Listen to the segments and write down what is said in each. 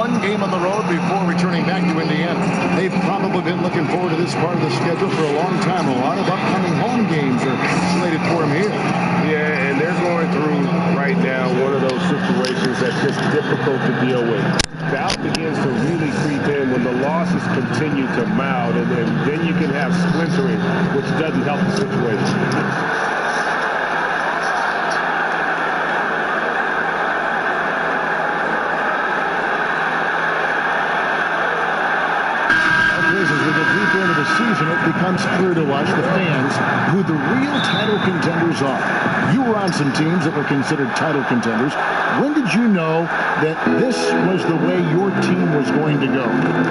one game on the road before returning back to Indiana. They've probably been looking forward to this part of the schedule for a long time. A lot of upcoming home games are slated for them here. Yeah, and they're going through right now one of those situations that's just difficult to deal with. Doubt begins to really creep in when the losses continue to mount, and then you can have splintering, which doesn't help the situation. Into the season, it becomes clear to us, the fans, who the real title contenders are. You were on some teams that were considered title contenders. When did you know that this was the way your team was going to go?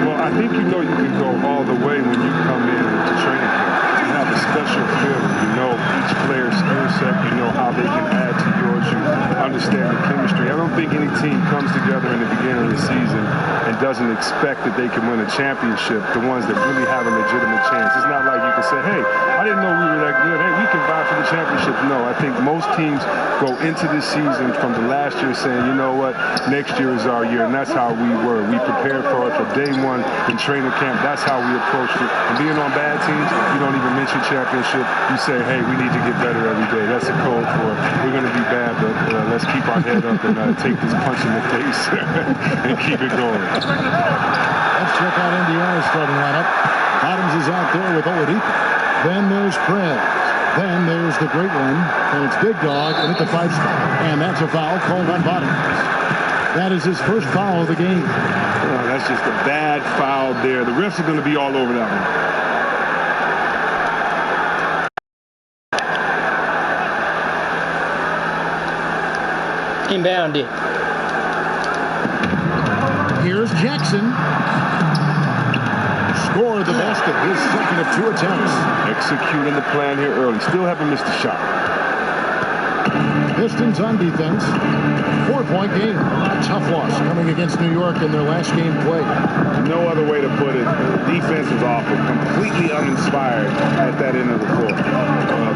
Well, I think you know you can go all the way when you come in to training camp. You have a special feeling. You know each player's skill set. You know how they can add to yours. You understand the chemistry. I don't think any team comes together in the beginning of the season and doesn't expect that they can win a championship, the ones that really have a legitimate chance. It's not like you can say, hey, I didn't know we were that good. Hey, we can vie for the championship. No, I think most teams go into this season from the last year saying, you know what, next year is our year, and that's how we were. We prepared for it from day one in training camp. That's how we approached it. And being on bad teams, you don't even mention championship. You say, hey, we need to get better every day. That's a code for it. We're going to be bad, but let's keep our head up and take this punch in the face and keep it going. Let's check out Indiana's starting lineup. Bottoms is out there with Oladipo. Then there's Prez. Then there's the great one, and it's Big Dog in at the 5 spot. And that's a foul called on Bottoms. That is his first foul of the game. Oh, that's just a bad foul there. The refs are going to be all over that one. Inbound it. Here's Jackson. Scored the basket, his second of 2 attempts. Executing the plan here early. Still haven't missed a shot. Pistons on defense. 4-point game. A tough loss coming against New York in their last game played. No other way to put it. The defense was awful. Completely uninspired at that end of the court.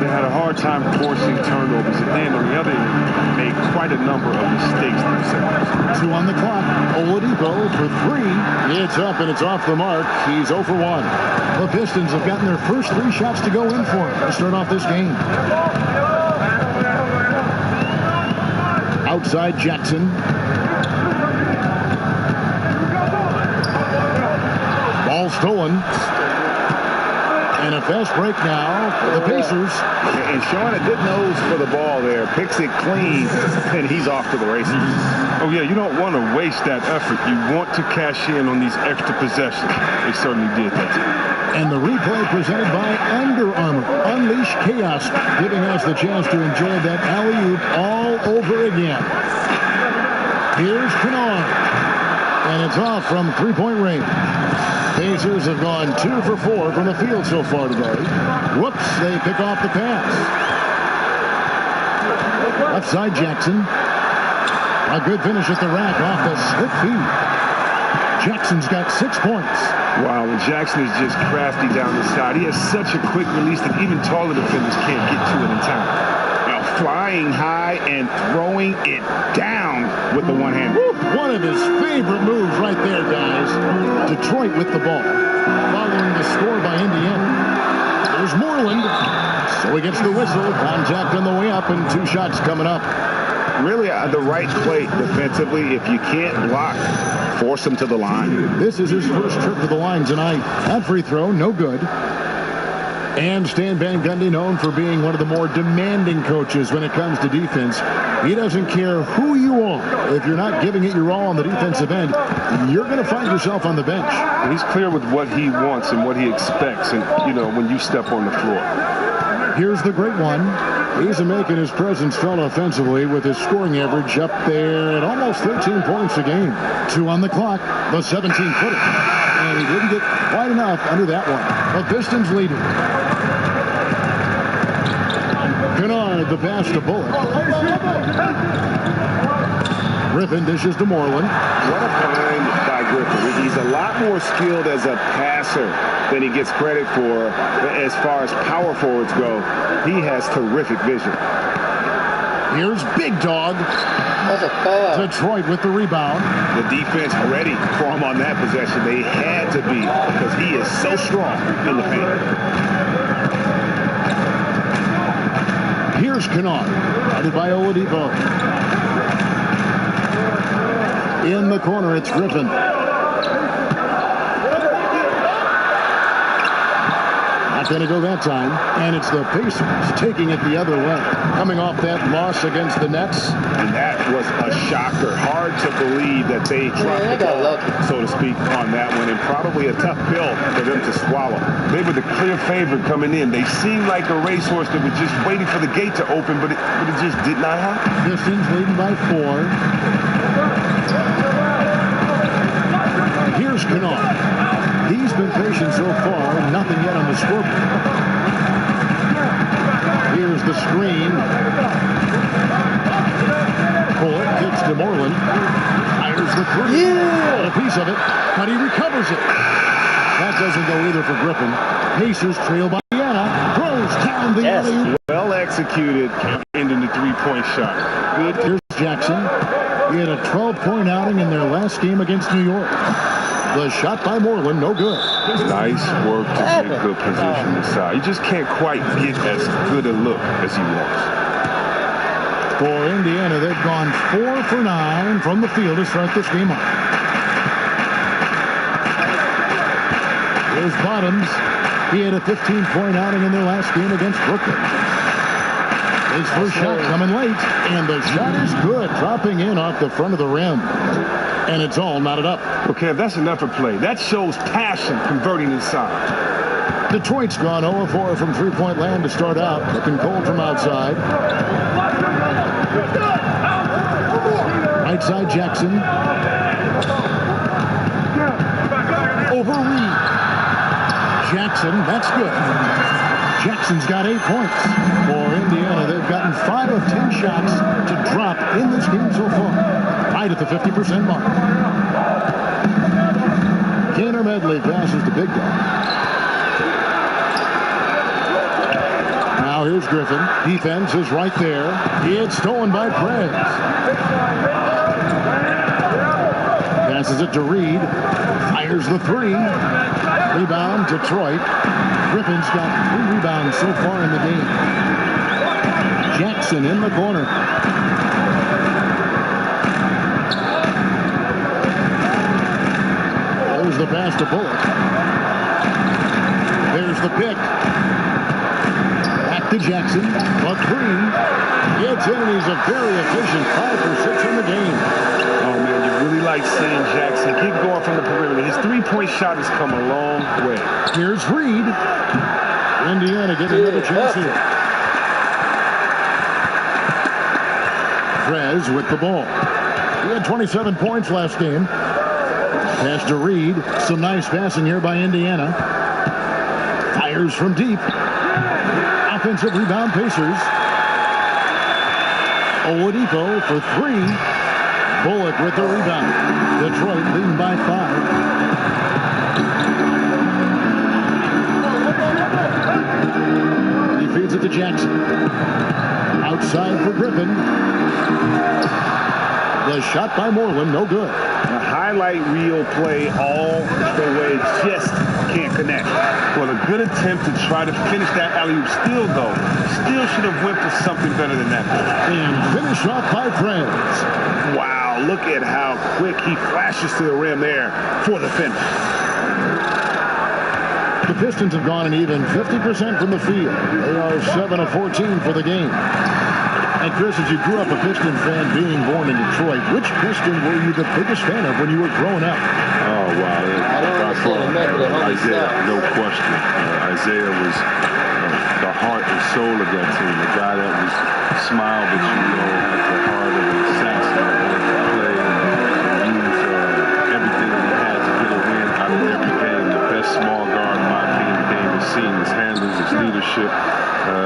They had a hard time forcing turnovers. And then on the other end, made quite a number of mistakes themselves. 2 on the clock. Oladipo for 3. It's up and it's off the mark. He's 0 for 1. The Pistons have gotten their first 3 shots to go in for him to start off this game. Outside Jackson. Ball stolen. And a fast break now for the Pacers. And showing a good nose for the ball there. Picks it clean, and he's off to the races. Oh, yeah, you don't want to waste that effort. You want to cash in on these extra possessions. They certainly did that. And the replay presented by Under Armour. Unleash chaos, giving us the chance to enjoy that alley-oop all over again. Here's Kennard. And it's off from 3-point range. Pacers have gone 2 for 4 from the field so far today. Whoops, they pick off the pass. Left side Jackson. A good finish at the rack off the slip feed. Jackson's got 6 points. Wow, and Jackson is just crafty down the side. He has such a quick release that even taller defenders can't get to it in time. Now flying high and throwing it down with the one hand. One of his favorite moves right there, guys. Detroit with the ball. Following the score by Indiana. There's Moreland. So he gets the whistle. Contact on the way up and 2 shots coming up. Really the right play defensively. If you can't block, force him to the line. This is his first trip to the line tonight. That free throw, no good. And Stan Van Gundy, known for being one of the more demanding coaches when it comes to defense. He doesn't care who you are. If you're not giving it your all on the defensive end, you're going to find yourself on the bench. He's clear with what he wants and what he expects, and when you step on the floor. Here's the great one. He's making his presence felt offensively with his scoring average up there at almost 13 points a game. 2 on the clock, the 17-footer. And he didn't get quite enough under that one. The Pistons leading. Kennard, the pass to Bullock. Griffin dishes to Moreland. What a find by Griffin. He's a lot more skilled as a passer than he gets credit for. As far as power forwards go, he has terrific vision. Here's Big Dog. That's a foul. Detroit with the rebound. The defense ready for him on that possession. They had to be because he is so strong in the paint. Here's Kennard. Guarded by Oladipo. In the corner, it's Griffin. Not going to go that time. And it's the Pacers taking it the other way. Coming off that loss against the Nets. And that was a shocker. Hard to believe that they dropped the ball, so to speak, on that one. And probably a tough pill for them to swallow. They were the clear favorite coming in. They seemed like a racehorse that was just waiting for the gate to open, but it just did not happen. Pistons leading by 4. Here's Kennard. He's been patient so far. Nothing yet on the scoreboard. Here's the screen. Bullock kicks to Moreland. Fires the three. Got a piece of it, but he recovers it. That doesn't go either for Griffin. Pacers trail by Indiana. Throws down the alley-oop. Well executed, ending the three-point shot. Good. Here's Jackson. He had a 12-point outing in their last game against New York. The shot by Moreland, no good. Nice work to get good position inside. You just can't quite get as good a look as he wants. For Indiana, they've gone 4 for 9 from the field to start this game off. Here's Bottoms. He had a 15-point outing in their last game against Brooklyn. His first shot coming late, and the shot is good, dropping in off the front of the rim. And it's all knotted up. Okay, if that's enough for play, that shows passion converting inside. Detroit's gone 0-4 from three-point land to start out. Looking cold from outside. Right side Jackson. Over Reed. Jackson, that's good. Jackson's got 8 points. For Indiana, they've gotten 5 of 10 shots to drop in this game so far. Right at the 50% mark. Gainer Medley passes to Big Dog. Now here's Griffin. Defense is right there. It's stolen by Prez. Passes it to Reed. Fires the three. Rebound, Detroit. Griffin's got 3 rebounds so far in the game. Jackson in the corner. There's the pass to Bullock. There's the pick. Back to Jackson. A 3. Gets in, and he's a very efficient 5 for 6 in the game. Oh, man, you really like seeing Jackson keep going from the perimeter. His three-point shot has come a long way. Here's Reed. Indiana getting another chance here. Prez with the ball. He had 27 points last game. Pass to Reed. Some nice passing here by Indiana. Fires from deep. Offensive rebound, Pacers. Oladipo for 3. Bullock with the rebound. Detroit leading by 5. He feeds it to Jackson. Outside for Griffin. The shot by Moreland, no good. A highlight reel play all the way, just can't connect. Well, a good attempt to try to finish that alley-oop still should have went for something better than that. And finish off by Prez. Wow, look at how quick he flashes to the rim there for the finish. The Pistons have gone an even 50% from the field. They are 7 of 14 for the game. And Chris, as you grew up a Piston fan being born in Detroit, which Piston were you the biggest fan of when you were growing up? Oh, wow. Isaiah, no question. Isaiah was the heart and soul of that team. The guy that was smiled at you know at the heart of an assassin that wanted to play and use everything that he had to get a win out of every game. The best small guard, in my opinion, the game has seen. His handles, his leadership.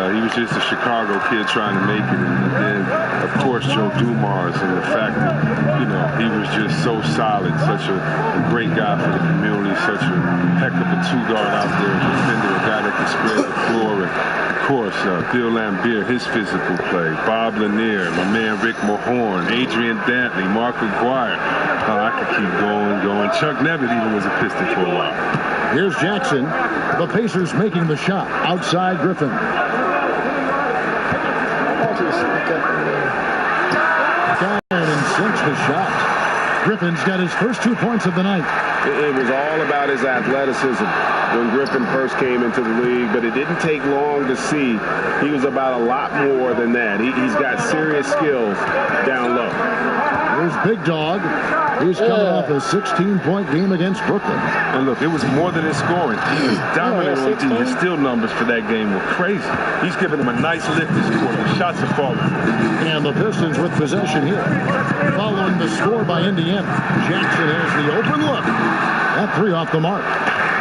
He was just a Chicago kid trying to make it. And then, of course, Joe Dumars and the fact that, you know, he was just so solid, such a great guy for the community, such a heck of a two-guard out there, a defender, a guy that can spread the floor. And, of course, Bill Lambier, his physical play, Bob Lanier, my man Rick Mahorn, Adrian Dantley, Mark McGuire. I could keep going. Chuck Nevitt even was a Piston for a while. Here's Jackson. The Pacers making the shot. Outside Griffin. Down and sinks the shot. Griffin's got his first 2 points of the night. It was all about his athleticism when Griffin first came into the league, but it didn't take long to see he was about a lot more than that. He's got serious skills down low. Here's Big Dog. He's coming off a 16-point game against Brooklyn. And look, it was more than his scoring. He was dominant on D. His steal numbers for that game were crazy. He's giving him a nice lift this quarter. The shots are falling. And the Pistons with possession here. Following the score by Indiana. Jackson has the open look. That three off the mark.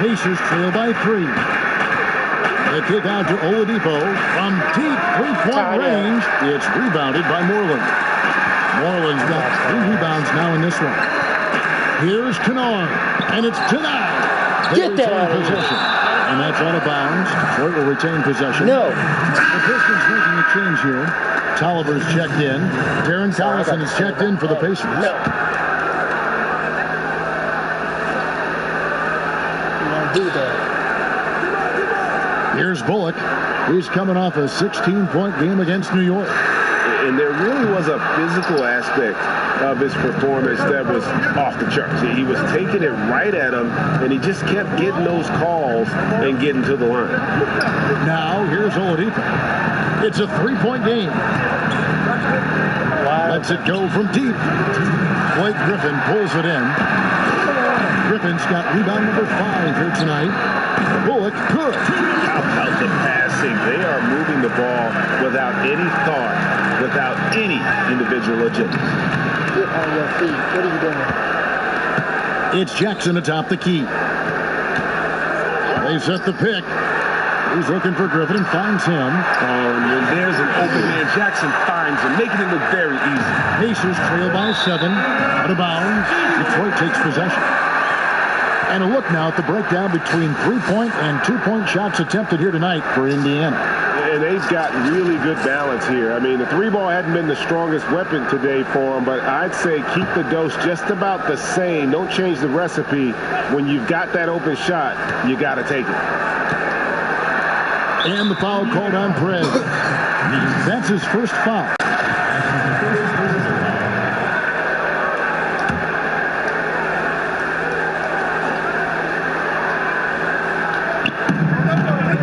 Pacers trail by 3. The kick out to Oladipo from deep three-point range. It's rebounded by Moreland. Moreland's got 3 rebounds now in this one. Here's Kennard, and it's denied. Get that out of here. And that's out of bounds. Detroit will retain possession. No. The Pistons making a change here. Tolliver's checked in. Darren Collison is checked in for the Pacers. No. You don't do that. Here's Bullock. He's coming off a 16-point game against New York. And there really was a physical aspect of his performance that was off the charts. He was taking it right at him, and he just kept getting those calls and getting to the line. Now, here's Oladipo. It's a 3-point game. Lets it go from deep. Blake Griffin pulls it in. Griffin's got rebound number 5 here tonight. Bullock good. How about the passing? They are moving the ball without any thought, without any individual agenda. Get on your feet. What are you doing? It's Jackson atop the key. They set the pick. He's looking for Griffin and finds him. And when there's an open man, Jackson finds him, making it look very easy. Pacers trail by 7. Out of bounds. Detroit takes possession. And a look now at the breakdown between 3-point and 2-point shots attempted here tonight for Indiana. And they've got really good balance here. I mean, the 3-ball hadn't been the strongest weapon today for them, but I'd say keep the dose just about the same. Don't change the recipe. When you've got that open shot, you got to take it. And the foul called on Perez. That's his first foul.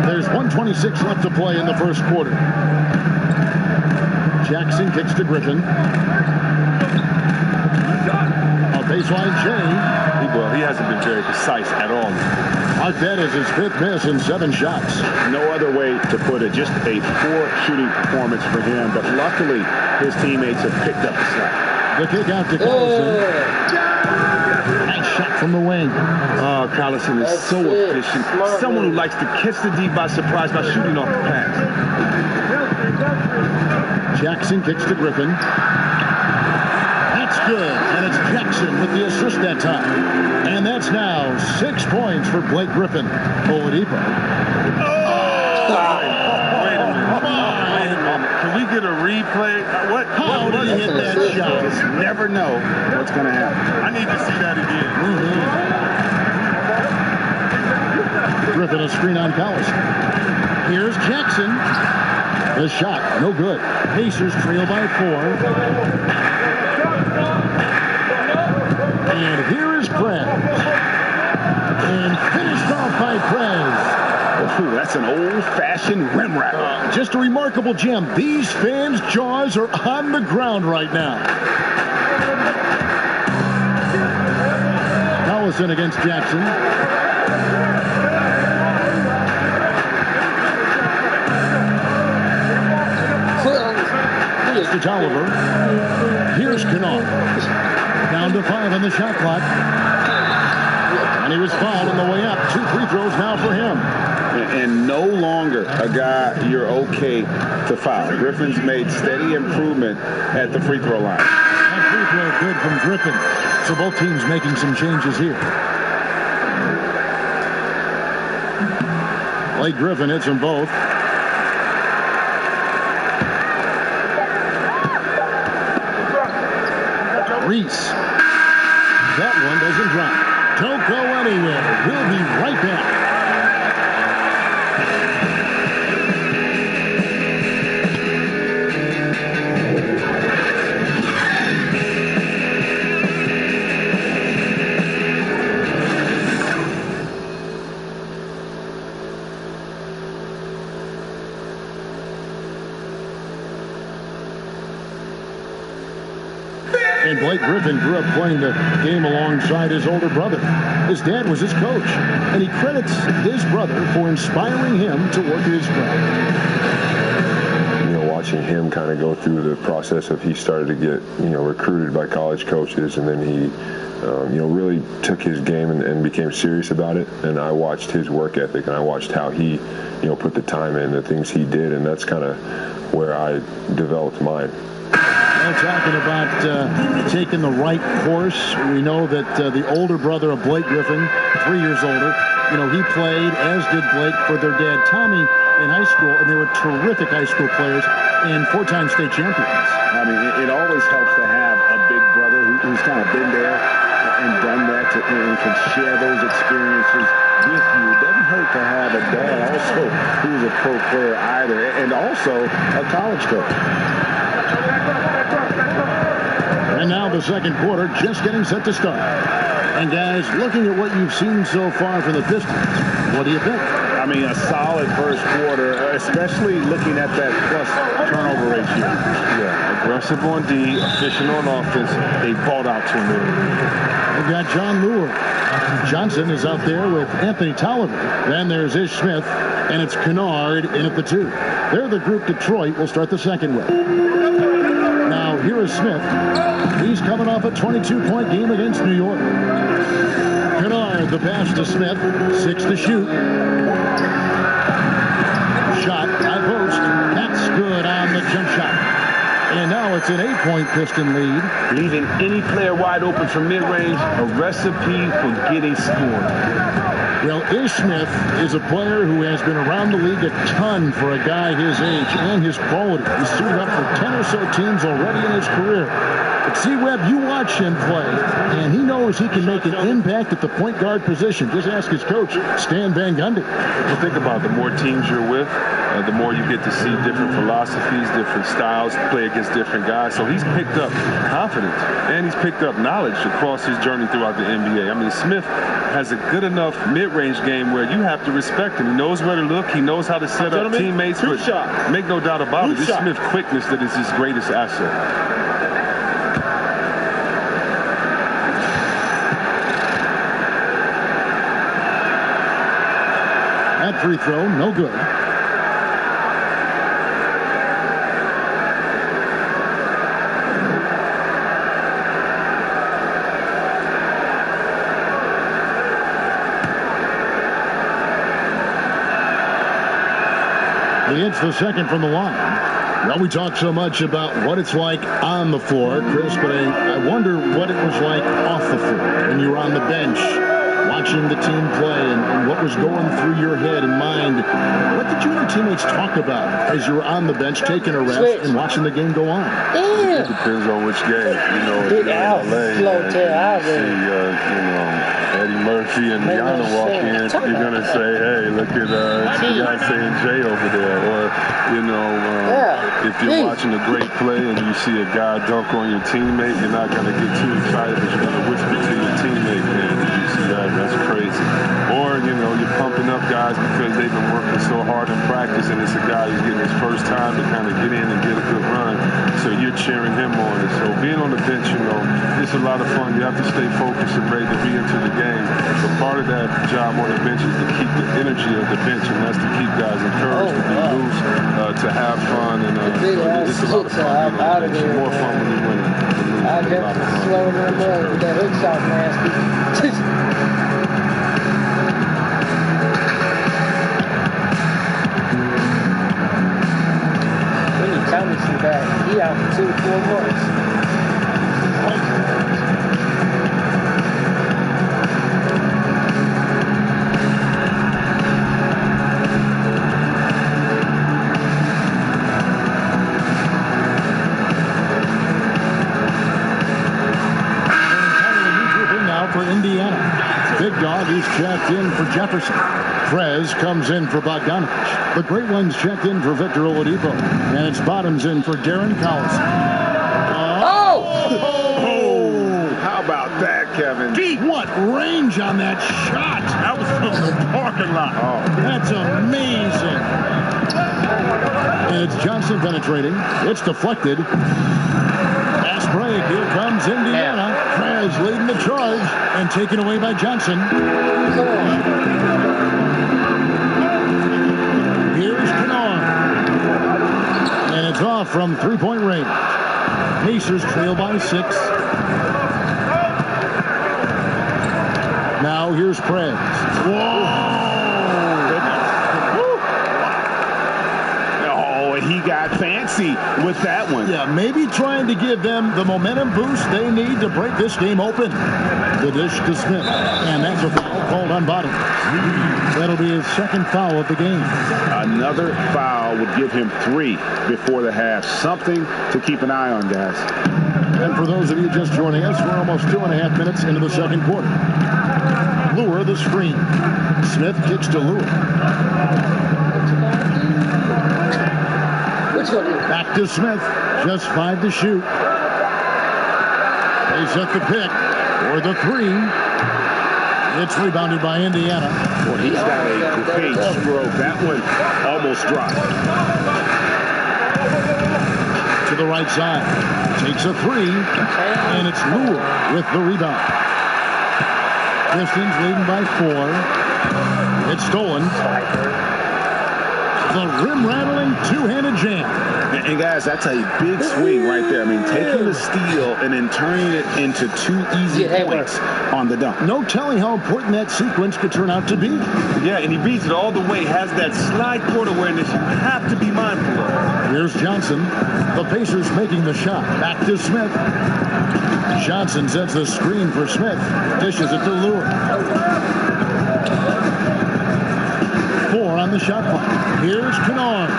There's 1:26 left to play in the first quarter. Jackson kicks to Griffin. A baseline change. Well, he hasn't been very precise at all. That is his 5th miss in 7 shots. No other way to put it. Just a poor shooting performance for him. But luckily, his teammates have picked up the slack. The kick out to Collison. Nice shot from the wing. Oh, Collison is so efficient. Someone who likes to catch the D by surprise by shooting off the pass. Jackson kicks to Griffin. That's good. And it's Jackson with the assist that time. And that's now 6 points for Blake Griffin. Oladipo. Wait a minute. Can we get a replay? How did he hit that shot? Just never know what's going to happen. I need to see that again. Griffin a screen on Collison. Here's Jackson. The shot, no good. Pacers trail by 4. And here is Prez. And finished off by Prez. Ooh, that's an old-fashioned rim rattler. Just a remarkable gem. These fans' jaws are on the ground right now. Collison against Jackson. To Tolliver. Here's Kennard. Down to 5 on the shot clock. And he was fouled on the way up. 2 free throws now for him. And no longer a guy you're okay to foul. Griffin's made steady improvement at the free throw line. That free throw good from Griffin. So both teams making some changes here. Blake Griffin hits them both. Reese. That one doesn't drop. Don't go anywhere. We'll be right back. And Blake Griffin grew up playing the game alongside his older brother. His dad was his coach, and he credits his brother for inspiring him to work his craft. Watching him kind of go through the process of he started to get, recruited by college coaches, and then he, really took his game and became serious about it. And I watched his work ethic, and I watched how he, put the time in, the things he did, and that's kind of where I developed mine. Talking about taking the right course, we know that the older brother of Blake Griffin, 3 years older, he played, as did Blake, for their dad Tommy in high school, and they were terrific high school players and 4-time state champions. I mean, it always helps to have a big brother who's kind of been there and done that and can share those experiences with you. It doesn't hurt to have a dad also who's a pro player either, and also a college coach. And now the second quarter just getting set to start. And guys, looking at what you've seen so far from the Pistons, what do you think? I mean, a solid first quarter, especially looking at that plus turnover ratio. Yeah, aggressive on D, efficient on offense. They balled out to him. They've got John Moore. Johnson is out there with Anthony Tolliver. Then there's Ish Smith, and it's Kennard in at the 2. They're the group Detroit will start the second with. Now, here is Smith. He's coming off a 22-point game against New York. Kennard, the pass to Smith. 6 to shoot. Shot, high post. That's good on the jump shot. And now it's an 8-point Piston lead. Leaving any player wide open from mid-range, a recipe for getting scored. Well, Ish Smith is a player who has been around the league a ton for a guy his age and his quality. He's suited up for 10 or so teams already in his career. But see, Webb, you watch him play, and he knows he can make an impact at the point guard position. Just ask his coach, Stan Van Gundy. Well, think about it. The more teams you're with, the more you get to see different philosophies, different styles, play against different guys. So he's picked up confidence, and he's picked up knowledge across his journey throughout the NBA. I mean, Smith has a good enough mid-range game where you have to respect him. He knows where to look. He knows how to set up teammates. But make no doubt about it, it's Smith's quickness that is his greatest asset. That free throw, no good. He hits the second from the line. Well, we talk so much about what it's like on the floor, Chris, but I wonder what it was like off the floor when you were on the bench watching the team play and what was going through your head and mind. What did you and your teammates talk about as you were on the bench taking a rest and watching the game go on? It depends on which game. Big out, slow tail out. Eddie Murphy and Rihanna walk in, you're going to say, hey, look at the guy saying Jay over there. Or, if you're watching a great play and you see a guy dunk on your teammate, you're not going to get too excited, but you're going to whisper to your teammate, man, did you see that? That's crazy. Or, you're pumping up guys because they've been working so hard in practice, and it's a guy who's getting his first time to kind of get in and get a good run. So you're cheering him on. And so being on the bench, it's a lot of fun. You have to stay focused and ready to be into the game. But part of that job on the bench is to keep the energy of the bench, and that's to keep guys encouraged to be loose, to have fun, and it's a lot of fun. It's more fun when you win. I just slowing them up with that hook shot, nasty. 2 to 4 months. For Indiana. Big Dog, he's checked in for Jefferson. Prez comes in for Bogdanovich. The Great Ones checked in for Victor Oladipo. And it's Bottoms in for Darren Collison. Oh! How about that, Kevin? What range on that shot? That was from the parking lot. Oh. That's amazing. And it's Johnson penetrating. It's deflected. Fast break. Here comes Indiana. Prez leading the charge and taken away by Johnson. Here's Kennard. And it's off from three-point range. Pacers trail by 6. Now here's Prez. He got fancy with that one. Yeah, maybe trying to give them the momentum boost they need to break this game open. The dish to Smith. And that's a foul called on Bottoms. That'll be his second foul of the game. Another foul would give him 3 before the half. Something to keep an eye on, guys. And for those of you just joining us, we're almost 2.5 minutes into the second quarter. Lure the screen. Smith kicks to Lure. Back to Smith. Just 5 to shoot. They set the pick for the 3. It's rebounded by Indiana. Well, he's got a great stroke. That one almost dropped. To the right side. Takes a 3. And it's Lure with the rebound. Pistons leading by 4. It's stolen. The rim-rattling two-handed jam. And guys, that's a big swing right there. I mean, taking the steal and then turning it into 2 easy points on the dunk. No telling how important that sequence could turn out to be. Yeah, and he beats it all the way. Has that slide court awareness you have to be mindful of. Here's Johnson. The Pacers making the shot. Back to Smith. Johnson sets the screen for Smith. Dishes it to Lure. 4 on the shot clock. Here's Kennard.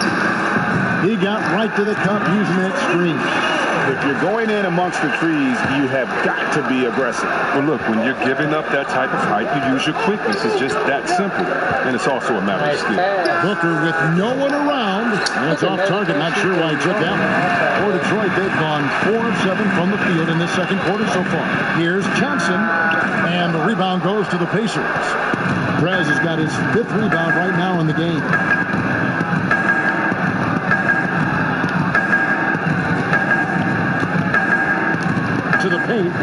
He got right to the cup using that screen. If you're going in amongst the trees, you have got to be aggressive. Well, look, when you're giving up that type of height, you use your quickness. It's just that simple. And it's also a matter of skill. Booker with no one around. And it's off target. Not sure why he took that one. For Detroit, they've gone 4 of 7 from the field in this second quarter so far. Here's Johnson. And the rebound goes to the Pacers. Prez has got his 5th rebound right now in the game. To the paint.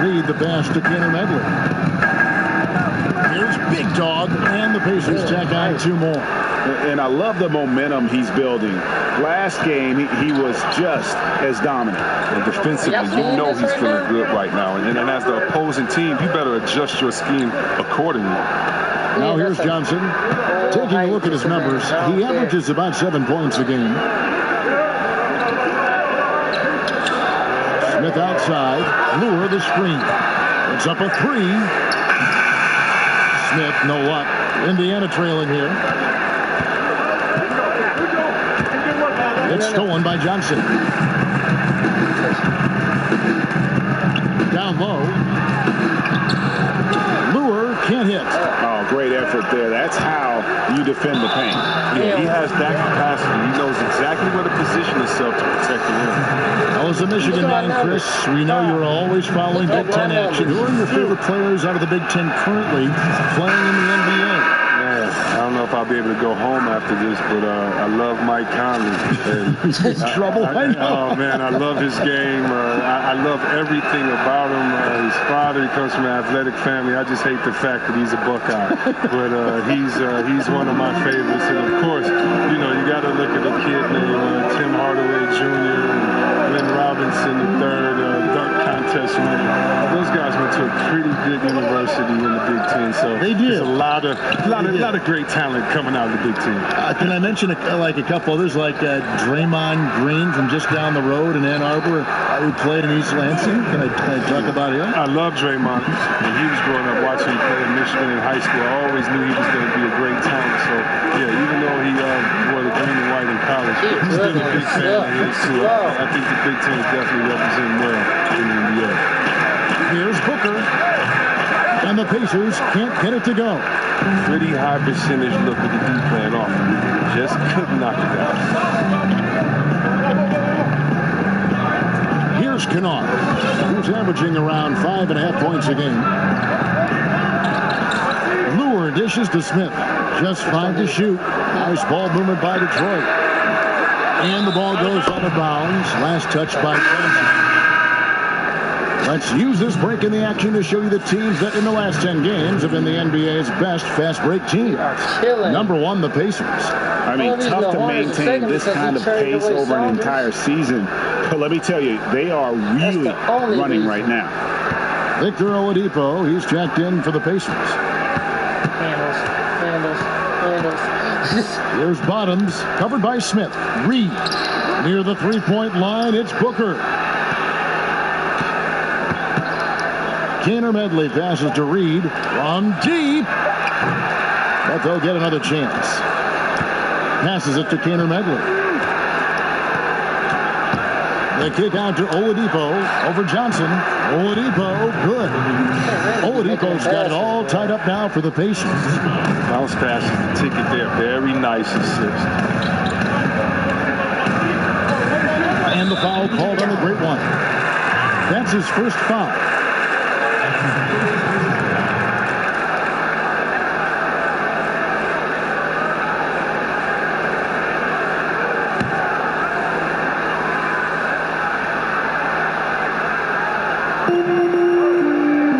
Reed the pass to Tanner Medley. Here's Big Dog, and the Pacers tack on 2 more. And I love the momentum he's building. Last game, he was just as dominant. And defensively, you know he's feeling good right now. And as the opposing team, you better adjust your scheme accordingly. Now here's Johnson. Taking a look at his numbers, he averages about 7 points a game. Smith outside. Lure the screen. It's up a 3. Smith, no luck. Indiana trailing here. It's stolen by Johnson. Down low. Lure can't hit. Oh, great effort there. That's how you defend the paint. Yeah, he has that capacity. He knows exactly where to position himself to protect the rim. That was the Michigan man, Chris. We know you're always following Big Ten action. Who are your favorite players out of the Big Ten currently playing in the NBA? I don't know if I'll be able to go home after this, but I love Mike Conley. He's in trouble, I know. Oh, man, I love his game. I love everything about him. His father, he comes from an athletic family. I just hate the fact that he's a Buckeye. But he's one of my favorites. And, of course, you know, you got to look at a kid named Tim Hardaway Jr. Glenn Robinson, the third dunk contest winner. Those guys went to a pretty good university in the Big Ten, so They did. there's a lot of great talent coming out of the Big Ten. Can I mention a couple others like Draymond Green from just down the road in Ann Arbor, who played in East Lansing? Can I talk about him? I love Draymond. When he was growing up watching him play in Michigan in high school, I always knew he was going to be a great talent. So, yeah, even though he wore the green and white in college, he's been a big fan of his, too. I think the Big Ten is definitely representing well in the NBA. Here's Booker. And the Pacers can't get it to go. Pretty high percentage look with the deep playing off. Just couldn't knock it down. Here's Kennard, who's averaging around 5.5 points a game. Lure dishes to Smith. Just 5 to shoot. Nice ball movement by Detroit. And the ball goes out of bounds. Last touch by Johnson. Let's use this break in the action to show you the teams that in the last 10 games have been the NBA's best fast break team. Number 1, the Pacers. I mean, tough to maintain this kind of pace over an entire season. But let me tell you, they are really running right now. Victor Oladipo, he's checked in for the Pacers. Here's Bottoms, covered by Smith. Reed, near the three-point line, it's Booker. Kaner Medley passes to Reed from deep, but they'll get another chance. Passes it to Kaner Medley. The kick out to Oladipo over Johnson. Oladipo, good. Oladipo's got it all tied up now for the Pacers. Bounce pass is the ticket there. Very nice assist. And the foul called on the great one. That's his first foul.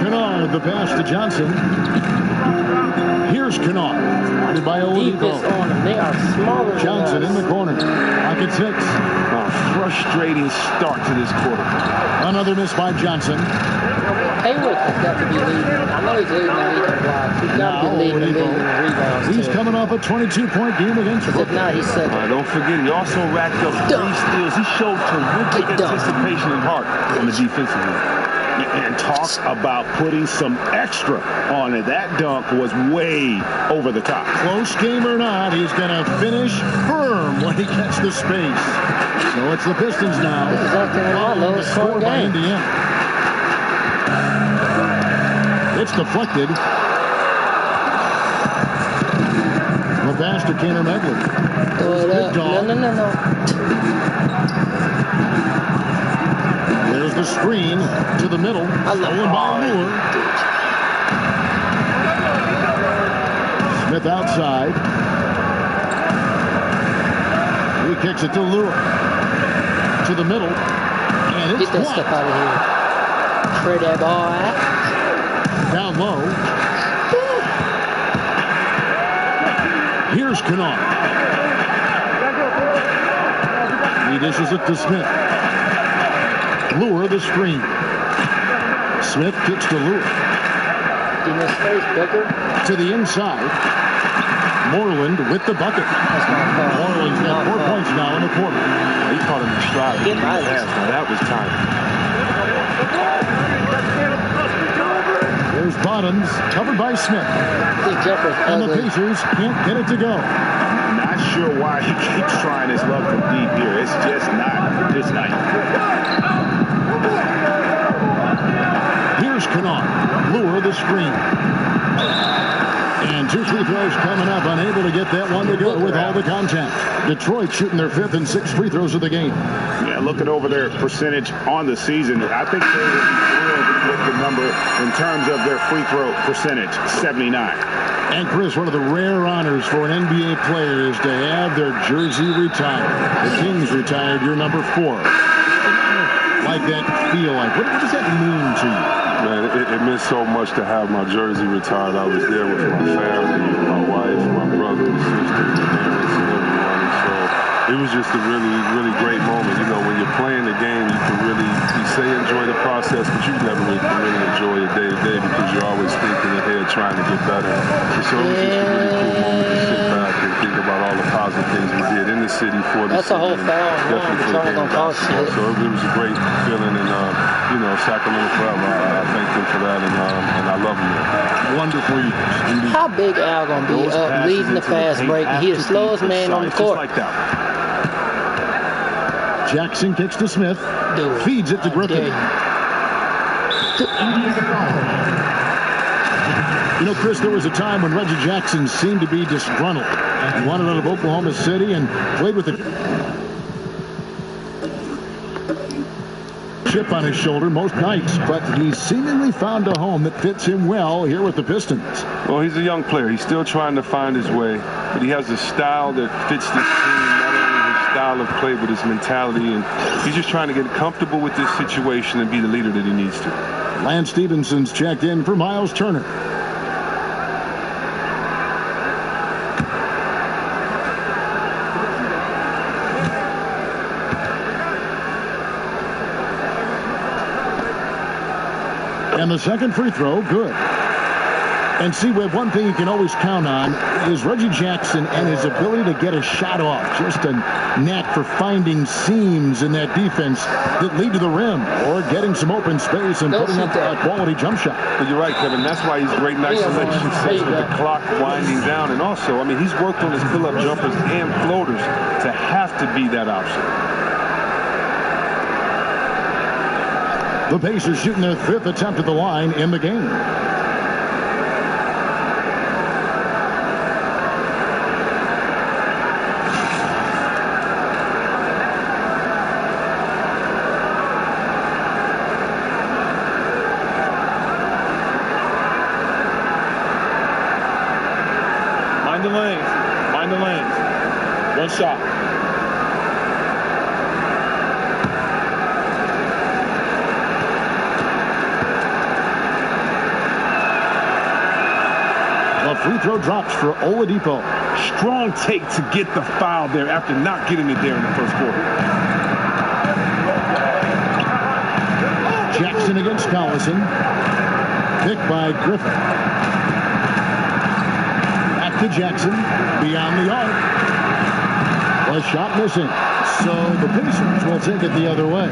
Kennard, the pass to Johnson. Here's Kennard, guarded by Oladipo. They are smaller. Johnson in the corner. Pocket 6. Frustrating start to this quarter. Another miss by Johnson. Hayward has got to be leading. I know he's leading the league in blocks. He's got to be leading the league in rebounds. He's coming off a 22-point game against Brooklyn. Now he's second. Don't forget, he also racked up 3 steals. He showed terrific anticipation and heart on the defensive end. And talk about putting some extra on it. That dunk was way over the top. Close game or not, he's going to finish firm when he gets the space. So it's the Pistons now. This is North Carolina, lowest scoring game. Indiana. It's deflected. The pass to Kaner Medley. No. There's the screen to the middle. Stolen by Lure. Smith outside. He kicks it to Lure. To the middle. And it's Get that stuff out of here. Trade that ball. Down low. Here's Kennard. He dishes it to Smith. Lure the screen. Smith kicks to Lure. In this space, Booker. To the inside. Moreland with the bucket. Moreland's got 4 points now in the quarter. He caught him in stride. Now that was time. There's Bottoms, covered by Smith. And the Pacers can't get it to go. Not sure why he keeps trying his luck from deep here. It's just not this night. Here's Kennard. Lure the screen. And 2 free throws coming up. Unable to get that one to go with all the contact. Detroit shooting their 5th and 6th free throws of the game. Yeah, looking over their percentage on the season, I think they will be thrilled with the number in terms of their free throw percentage, 79. And Chris, one of the rare honors for an NBA player is to have their jersey retired. The Kings retired your number 4. Like that feel like? What does that mean to you? Man, it meant so much to have my jersey retired. I was there with my family, my wife, my brother, sisters, parents, and everyone. So It was just a really, really great moment. You know, when you're playing the game, you can really, you say enjoy the process, but you never really can really enjoy it day to day because you're always thinking ahead, trying to get better. So it was just a really cool moment to sit back and think about all the positive things we did in the city for the That's a whole foul. definitely for the game of basketball. So it was a great feeling, and you know, Sacramento forever. I thank them for that, and I love them. Wonderful. How big Al gonna be up leading the fast break? He the slowest man on the court. Like that. Jackson kicks to Smith. Dude, Feeds it to Griffin. You know, Chris, there was a time when Reggie Jackson seemed to be disgruntled. He wanted out of Oklahoma City and played with the chip on his shoulder most nights, but he's seemingly found a home that fits him well here with the Pistons. Well, he's a young player. He's still trying to find his way, but he has a style that fits this team, not only his style of play, but his mentality, and he's just trying to get comfortable with this situation and be the leader that he needs to. Lance Stevenson's checked in for Miles Turner. And the second free throw, good. And see, Webb, one thing you can always count on is Reggie Jackson and his ability to get a shot off. Just a knack for finding seams in that defense that lead to the rim or getting some open space and putting up a quality jump shot. But you're right, Kevin. That's why he's great in isolation sets with the clock winding down. And also, I mean, he's worked on his pull-up jumpers and floaters to have to be that option. The Pacers shooting their fifth attempt at the line in the game. Mind the lanes. Mind the lanes. One shot. Free throw drops for Oladipo. Strong take to get the foul there after not getting it there in the first quarter. Jackson against Collison. Picked by Griffin. Back to Jackson. Beyond the arc. A shot missing. So the Pacers will take it the other way.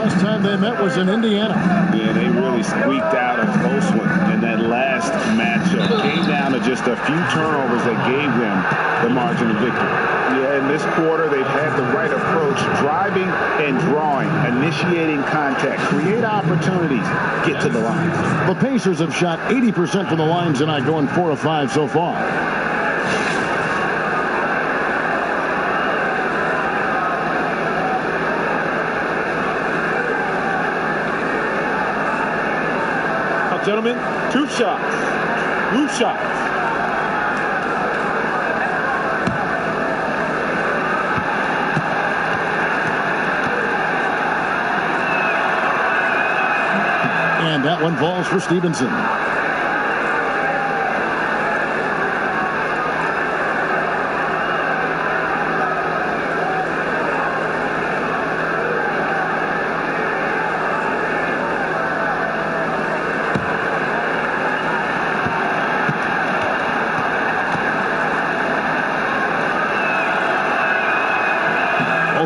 Last time they met was in Indiana. Yeah, they really squeaked out a close one in that last matchup. Came down to just a few turnovers that gave them the margin of victory. Yeah, in this quarter, they've had the right approach, driving and drawing, initiating contact, create opportunities, get to the line. The Pacers have shot 80% from the line tonight, going 4 of 5 so far. Gentlemen, two shots. Loose shots. And that one falls for Stevenson.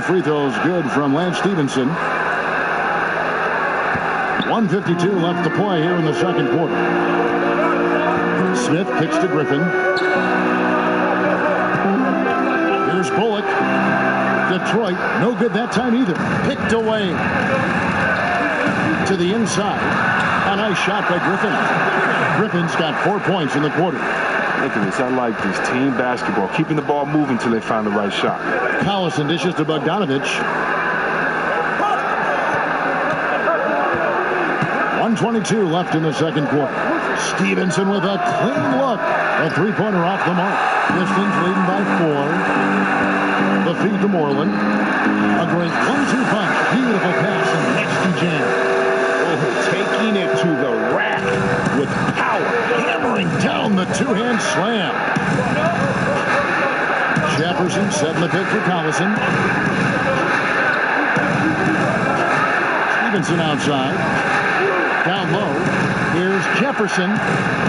Free throws good from Lance Stevenson. 1:52 left to play here in the second quarter. Smith kicks to Griffin. Here's Bullock. Detroit, no good that time either. Picked away to the inside. A nice shot by Griffin. Griffin's got 4 points in the quarter. Look at this. I like this team basketball. Keeping the ball moving until they find the right shot. Collison dishes to Bogdanovich. 1:22 left in the second quarter. Stevenson with a clean look. A three-pointer off the mark. Pistons leading by 4. The feed to Moreland. A great 1-2 punch. Beautiful pass and nasty jam. Oh, taking it to the rack with power. Hammering down the two-hand slam. Jeff Jefferson setting the pick for Collison. Stevenson outside. Down low. Here's Jefferson.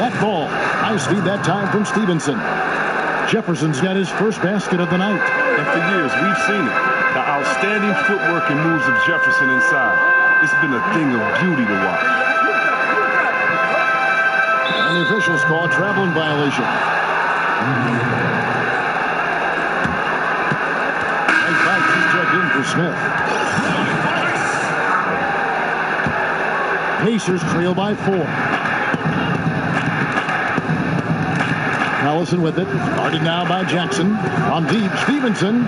That ball. High speed that time from Stevenson. Jefferson's got his first basket of the night. And for years, we've seen it. The outstanding footwork and moves of Jefferson inside. It's been a thing of beauty to watch. And the officials call a traveling violation. Nice bite. He's checked in for Smith. Pacers trail by 4. Collison with it. Guarded now by Jackson. On deep, Stevenson.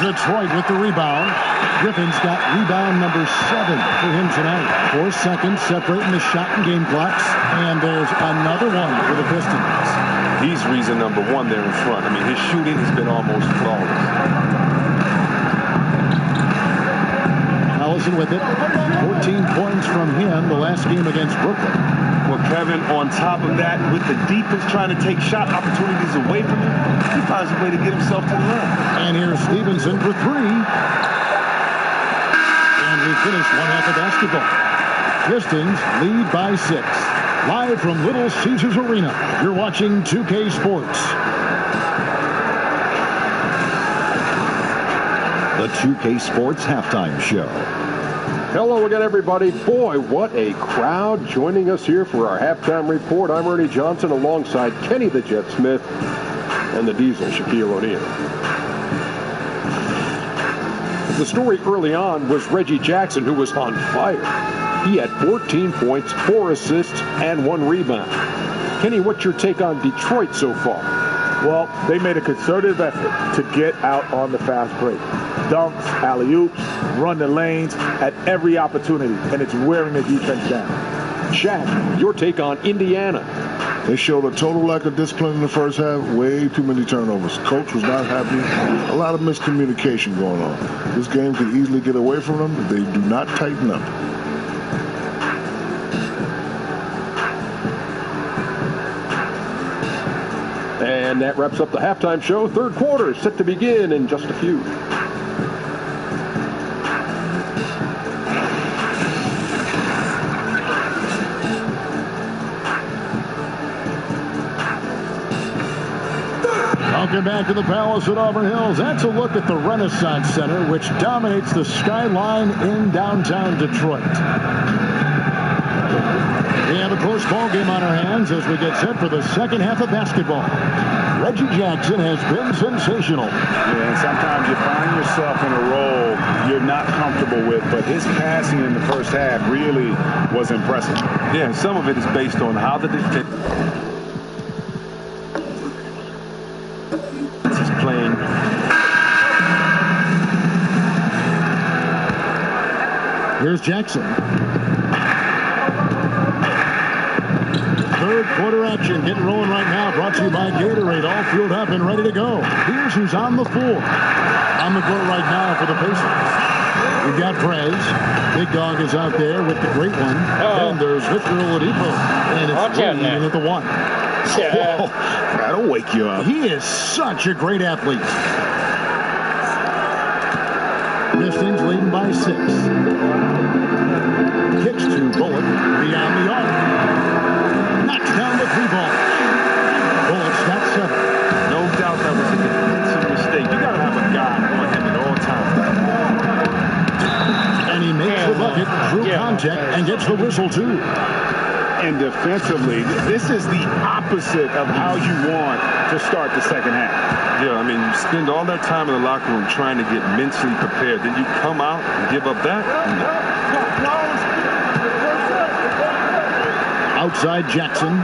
Detroit with the rebound. Griffin's got rebound number 7 for him tonight. 4 seconds separating the shot and game clocks. And there's another one for the Pistons. He's reason number 1 there in front. I mean, his shooting has been almost flawless. Collison with it. 14 points from him the last game against Brooklyn. Well, Kevin, on top of that, with the defense trying to take shot opportunities away from him, he finds a way to get himself to the line. And here's Stevenson for 3. And we finish one half of basketball. Pistons lead by 6. Live from Little Caesars Arena, you're watching 2K Sports. The 2K Sports Halftime Show. Hello again, everybody. Boy, what a crowd joining us here for our halftime report. I'm Ernie Johnson alongside Kenny the Jet Smith and the Diesel, Shaquille O'Neal. The story early on was Reggie Jackson, who was on fire. He had 14 points, 4 assists, and 1 rebound. Kenny, what's your take on Detroit so far? Well, they made a concerted effort to get out on the fast break. Dunks, alley-oops, run the lanes at every opportunity, and it's wearing the defense down. Shaq, your take on Indiana? They showed a total lack of discipline in the first half. Way too many turnovers. Coach was not happy. A lot of miscommunication going on. This game could easily get away from them if they do not tighten up. And that wraps up the halftime show. Third quarter is set to begin in just a few. Welcome back to the Palace at Auburn Hills. That's a look at the Renaissance Center, which dominates the skyline in downtown Detroit. We have a close ball game on our hands as we get set for the second half of basketball. Reggie Jackson has been sensational. Yeah, and sometimes you find yourself in a role you're not comfortable with, but his passing in the first half really was impressive. Yeah, and some of it is based on how the defense is playing. Here's Jackson. Third quarter action getting rolling right now. Brought to you by Gatorade. All fueled up and ready to go. Here's who's on the floor. On the court right now for the Pacers. We've got Prez. Big Dog is out there with the great one. And there's Victor Oladipo. And it's waiting at the 1. Whoa, that'll wake you up. He is such a great athlete. Pistons leading by 6. Kicks to Bullock beyond the arc. Knocks down the 3 ball. Bullock's got 7. No doubt that was a defensive mistake. You got to have a guy on him at all times. And he makes the bucket through contact and gets the whistle too. And defensively, this is the opposite of how you want to start the second half. Yeah, I mean, you spend all that time in the locker room trying to get mentally prepared. Then you come out and give up that. Outside Jackson.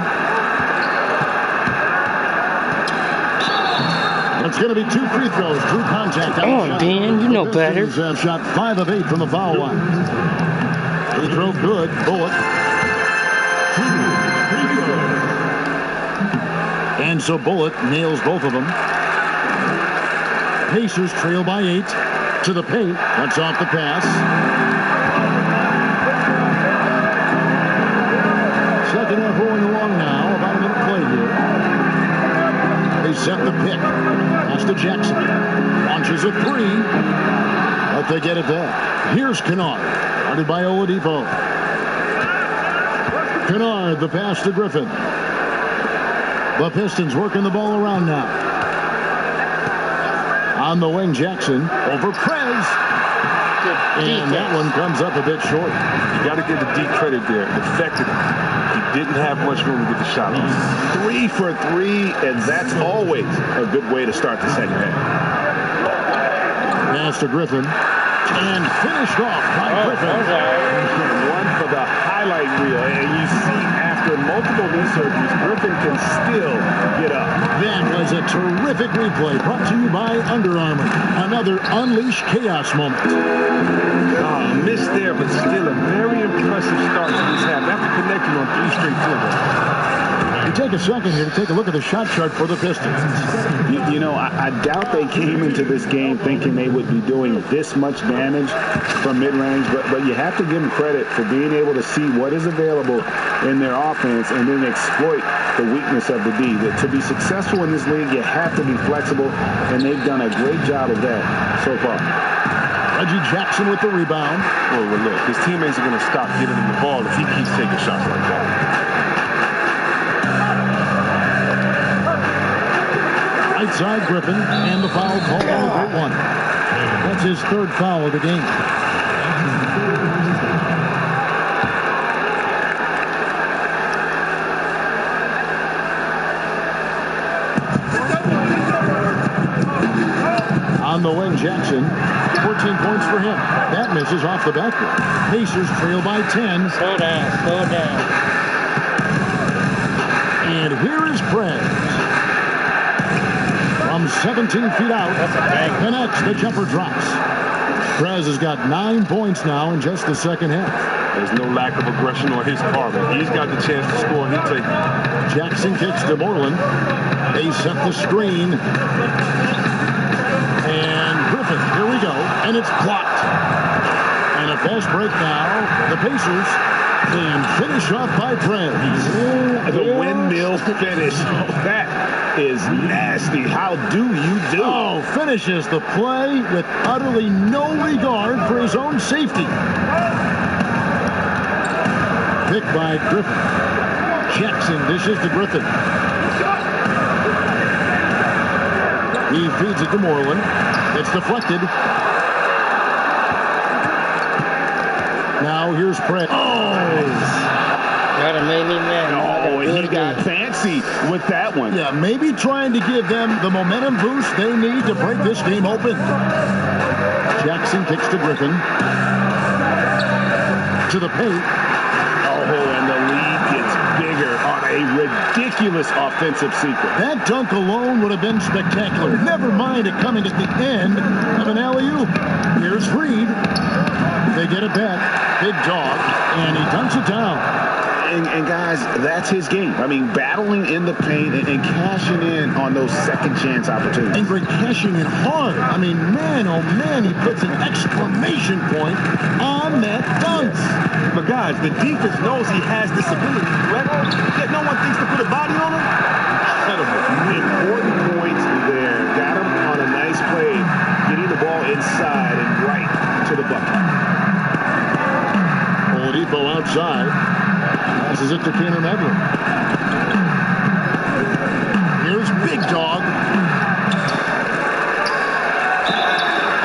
It's going to be 2 free throws. True contact. Come on, Dan. You know better. Have shot 5 of 8 from the foul line. Free throw good. Bullock. And so Bullock nails both of them. Pacers trail by 8 to the paint. That's off the pass. Second half rolling along now. About a minute play here. set the pick. Pass to Jackson. Launches a three. But they get it back. Here's Kennard. Guarded by Oladipo. Kennard, the pass to Griffin. The Pistons working the ball around now. On the wing, Jackson over Prez. And that one comes up a bit short. You got to give the D credit there. Effective. He didn't have much room to get the shot off. 3 for 3, and that's always a good way to start the second half. Pass to Griffin. And finished off by Griffin. One for the highlight reel. And you see after multiple knee surgeries, Griffin can still get up. That was a terrific replay brought to you by Under Armour. Another Unleash Chaos moment. Missed there, but still a very impressive start to this half after connecting on 3 straight turnovers. You take a second here to take a look at the shot chart for the Pistons. You know, I doubt they came into this game thinking they would be doing this much damage from mid-range, but you have to give them credit for being able to see what is available in their offense and then exploit the weakness of the D. To be successful in this league, you have to be flexible, and they've done a great job of that so far. Reggie Jackson with the rebound. Well, look, his teammates are going to stop giving him the ball if he keeps taking shots like that. Right side, Griffin, and the foul called on the great one. That's his 3rd foul of the game. On the wing, Jackson. 14 points for him. That misses off the backboard. Pacers trail by 10. Slow down. And here is Prez. From 17 feet out. Connects. The jumper drops. Prez has got 9 points now in just the second half. There's no lack of aggression on his part. He's got the chance to score, and he'll take it. Jackson kicks to Moreland. They set the screen. And Griffin, here we go, and it's blocked. And a fast break now. The Pacers can finish off by Prez. The windmill finish. That is nasty. How do you do? Oh, finishes the play with utterly no regard for his own safety. Picked by Griffin. Jackson dishes to Griffin. He feeds it to Moreland. It's deflected. Now here's Prez. Gotta make me mad. Oh, and he got fancy with that one. Yeah, maybe trying to give them the momentum boost they need to break this game open. Jackson kicks to Griffin. To the paint. Oh, and the lead gets bigger on a ridiculous offensive sequence. That dunk alone would have been spectacular. Never mind it coming at the end of an alley-oop. Here's Reed. They get it back. Big dog. And he dunks it down. And guys, that's his game. I mean, battling in the paint and cashing in on those second chance opportunities. And Greg cashing in hard. I mean, man, oh man, he puts an exclamation point on that dunk. But guys, the defense knows he has this ability, correct? Yet no one thinks to put a body on him. Incredible. Important points there. Got him on a nice play, getting the ball inside and right to the bucket. Oladipo outside. Passes it to Keenan Medley. Here's Big Dog.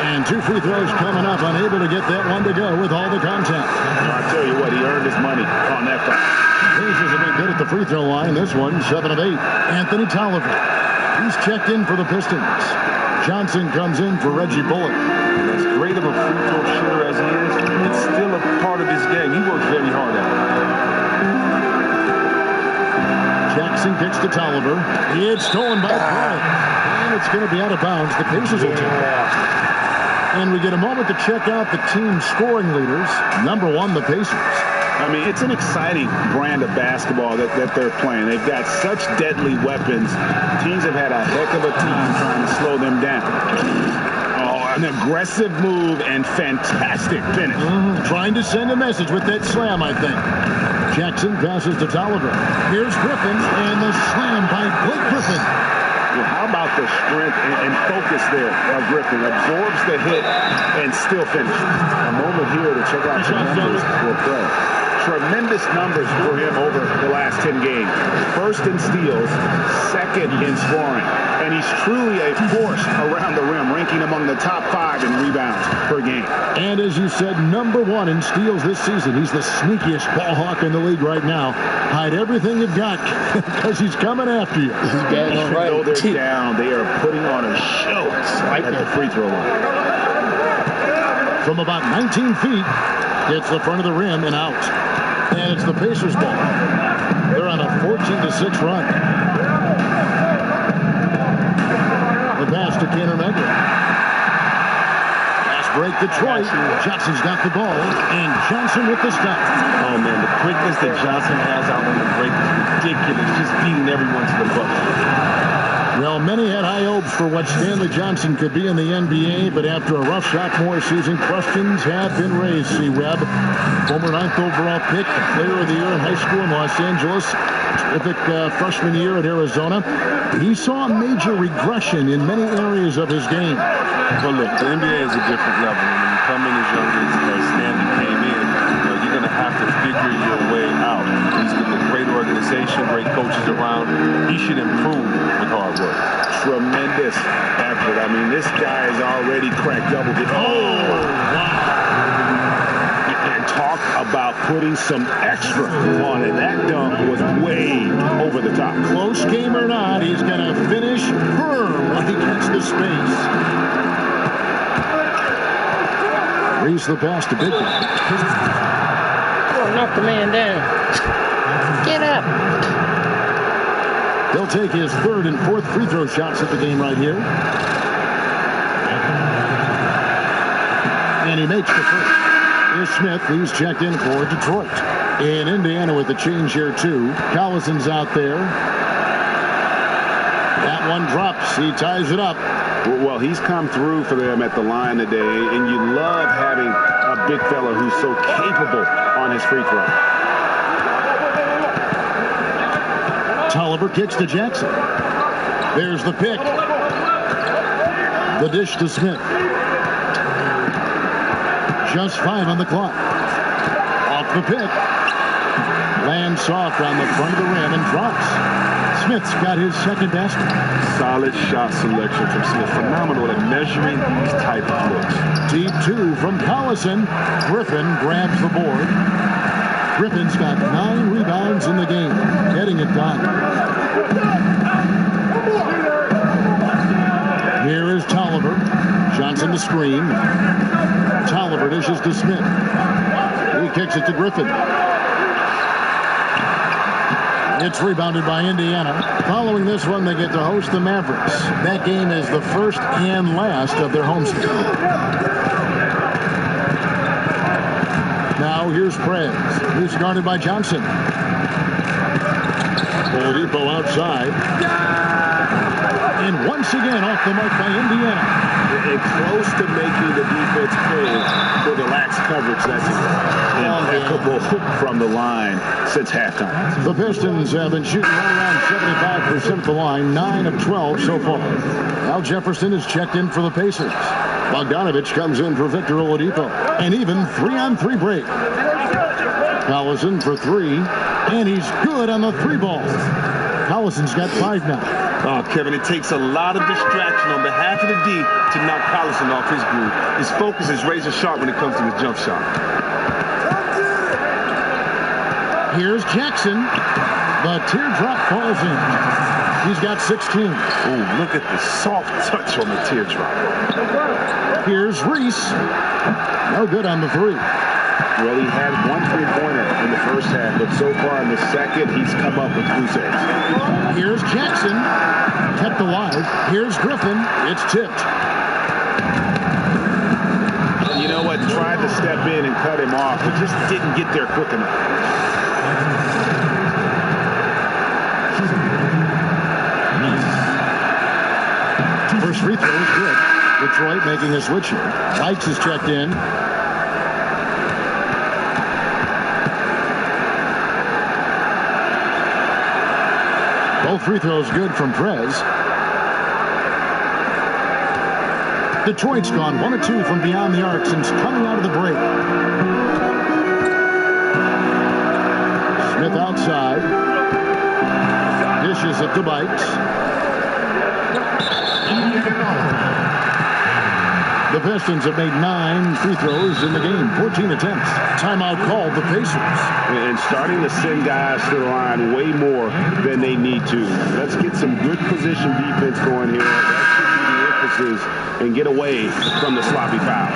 And 2 free throws coming up. Unable to get that one to go with all the contact. I tell you what, he earned his money on that foul. Pacers have been good at the free throw line. This one, 7 of 8. Anthony Tolliver. He's checked in for the Pistons. Johnson comes in for Reggie Bullock. As great of a free throw shooter as he is, it's still a part of his game. He works very hard at it. Jackson kicks to Tolliver. It's stolen by Prez. And it's going to be out of bounds. The Pacers will take it. And we get a moment to check out the team scoring leaders. Number 1, the Pacers. I mean, it's an exciting brand of basketball that they're playing. They've got such deadly weapons. Teams have had a heck of a time trying to slow them down. Oh, an aggressive move and fantastic finish. Trying to send a message with that slam, I think. Jackson passes to Tolliver. Here's Griffin, and the slam by Blake Griffin. Well, how strength and focus there of Griffin. Absorbs the hit and still finishes. A moment here to check out some numbers for Pro. Tremendous numbers for him over the last 10 games. First in steals, second in scoring. And he's truly a force around the rim, ranking among the top 5 in rebounds per game. And as you said, #1 in steals this season. He's the sneakiest ball hawk in the league right now. Hide everything you've got because he's coming after you. Even though they're down, they are putting on a show at the free throw line. From about 19 feet, hits the front of the rim and out. And it's the Pacers' ball. They're on a 14-6 run. The pass to Kenner Medley. Fast break Detroit. Johnson's got the ball, and Johnson with the stop. Oh, man, the quickness that Johnson has out on the break is ridiculous. Just beating everyone to the bucket. Well, many had high hopes for what Stanley Johnson could be in the NBA, but after a rough sophomore season, questions have been raised. See Webb, former 9th overall pick, player of the year in high school in Los Angeles, terrific freshman year at Arizona. He saw a major regression in many areas of his game. Well, look, the NBA is a different level. And when you come in as young as Stanley came in, you're going to have to figure your way out. He's with a great organization, great coaches around. He should improve with hard work. Tremendous effort. I mean, this guy has already cracked double digits. Oh, wow. And talk about putting some extra on it. That dunk was way over the top. Close game or not, he's going to finish firm when he gets the space. Reese the pass to Big. Knock the man down. Get up. He'll take his 3rd and 4th free throw shots at the game right here. And he makes the first. Here's Smith, who's checked in for Detroit. In Indiana with the change here, too. Collison's out there. That one drops. He ties it up. Well, he's come through for them at the line today, and you love having a big fella who's so capable on his free throw. Tolliver kicks to Jackson. There's the pick. The dish to Smith. Just 5 on the clock. Off the pick. Lands soft on the front of the rim and drops. Smith's got his 2nd basket. Solid shot selection from Smith. Phenomenal at measuring these type of looks. Deep 2 from Collison. Griffin grabs the board. Griffin's got 9 rebounds in the game, getting it done. Here is Tolliver. Johnson the screen. Tolliver dishes to Smith. He kicks it to Griffin. It's rebounded by Indiana. Following this one, they get to host the Mavericks. That game is the first and last of their homestand. Now here's Prez. He's guarded by Johnson. Oladipo outside. And once again off the mark by Indiana. And close to making the defense pay for the lax coverage that's impeccable from the line since halftime. The Pistons have been shooting right around 75% at the line, 9 of 12 so far. Al Jefferson is checked in for the Pacers. Bogdanovich comes in for Victor Oladipo. An even 3-on-3 break. Collison for 3, and he's good on the 3 ball. Collison's got 5 now. Oh, Kevin, it takes a lot of distraction on behalf of the D to knock Collison off his groove. His focus is razor sharp when it comes to his jump shot. Here's Jackson. The teardrop falls in. He's got 16. Oh, look at the soft touch on the teardrop. Here's Reese. No good on the 3. Well, he had 1 3-pointer in the first half, but so far in the second, he's come up with goose eggs. Here's Jackson. Kept alive. Here's Griffin. It's tipped. You know what? Tried to step in and cut him off, but just didn't get there quick enough. First free throw is good. Detroit making a switch here. Lights is checked in. Both free throws good from Prez. Detroit's gone 1 of 2 from beyond the arc since coming out of the break. Smith outside. Dishes it to Bikes. The Pistons have made 9 free throws in the game, 14 attempts. Timeout called the Pacers. And starting to send guys to the line way more than they need to. Let's get some good position defense going here. That should be the emphasis and get away from the sloppy foul.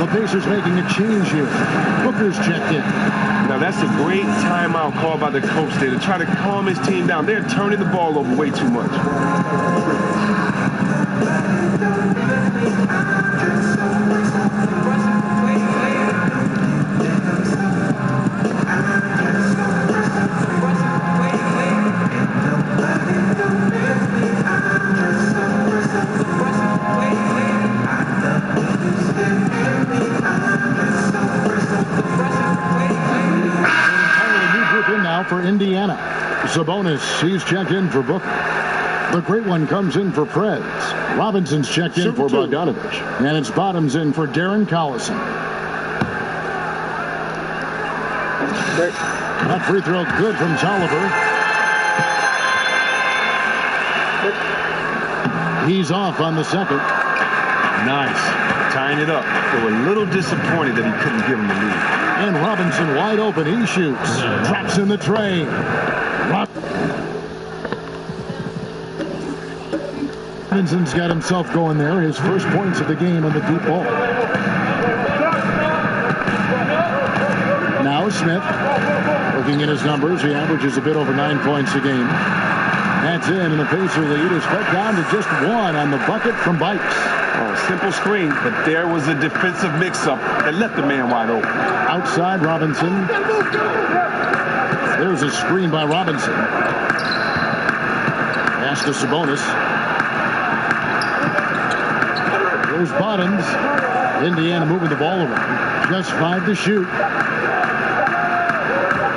The Pacers making a change here. Booker's checked in. Now that's a great timeout call by the coach there to try to calm his team down. They're turning the ball over way too much. For Indiana. Sabonis, he's checked in for Booker. The great one comes in for Prez. Robinson's checked in for Bogdanovich. And it's Bottoms in for Darren Collison. That free throw good from Tolliver. He's off on the second. Nice. Tying it up. They were a little disappointed that he couldn't give him the lead. And Robinson wide open. He shoots. Drops in the tray. Robinson's got himself going there. His first points of the game on the deep ball. Now Smith. Looking at his numbers, he averages a bit over 9 points a game. That's in, and the Pacer lead is cut down to just 1 on the bucket from Bikes. Oh, simple screen, but there was a defensive mix-up that left the man wide open. Outside Robinson. There's a screen by Robinson. Pass to Sabonis. There's Bottoms. Indiana moving the ball around. Just 5 to shoot.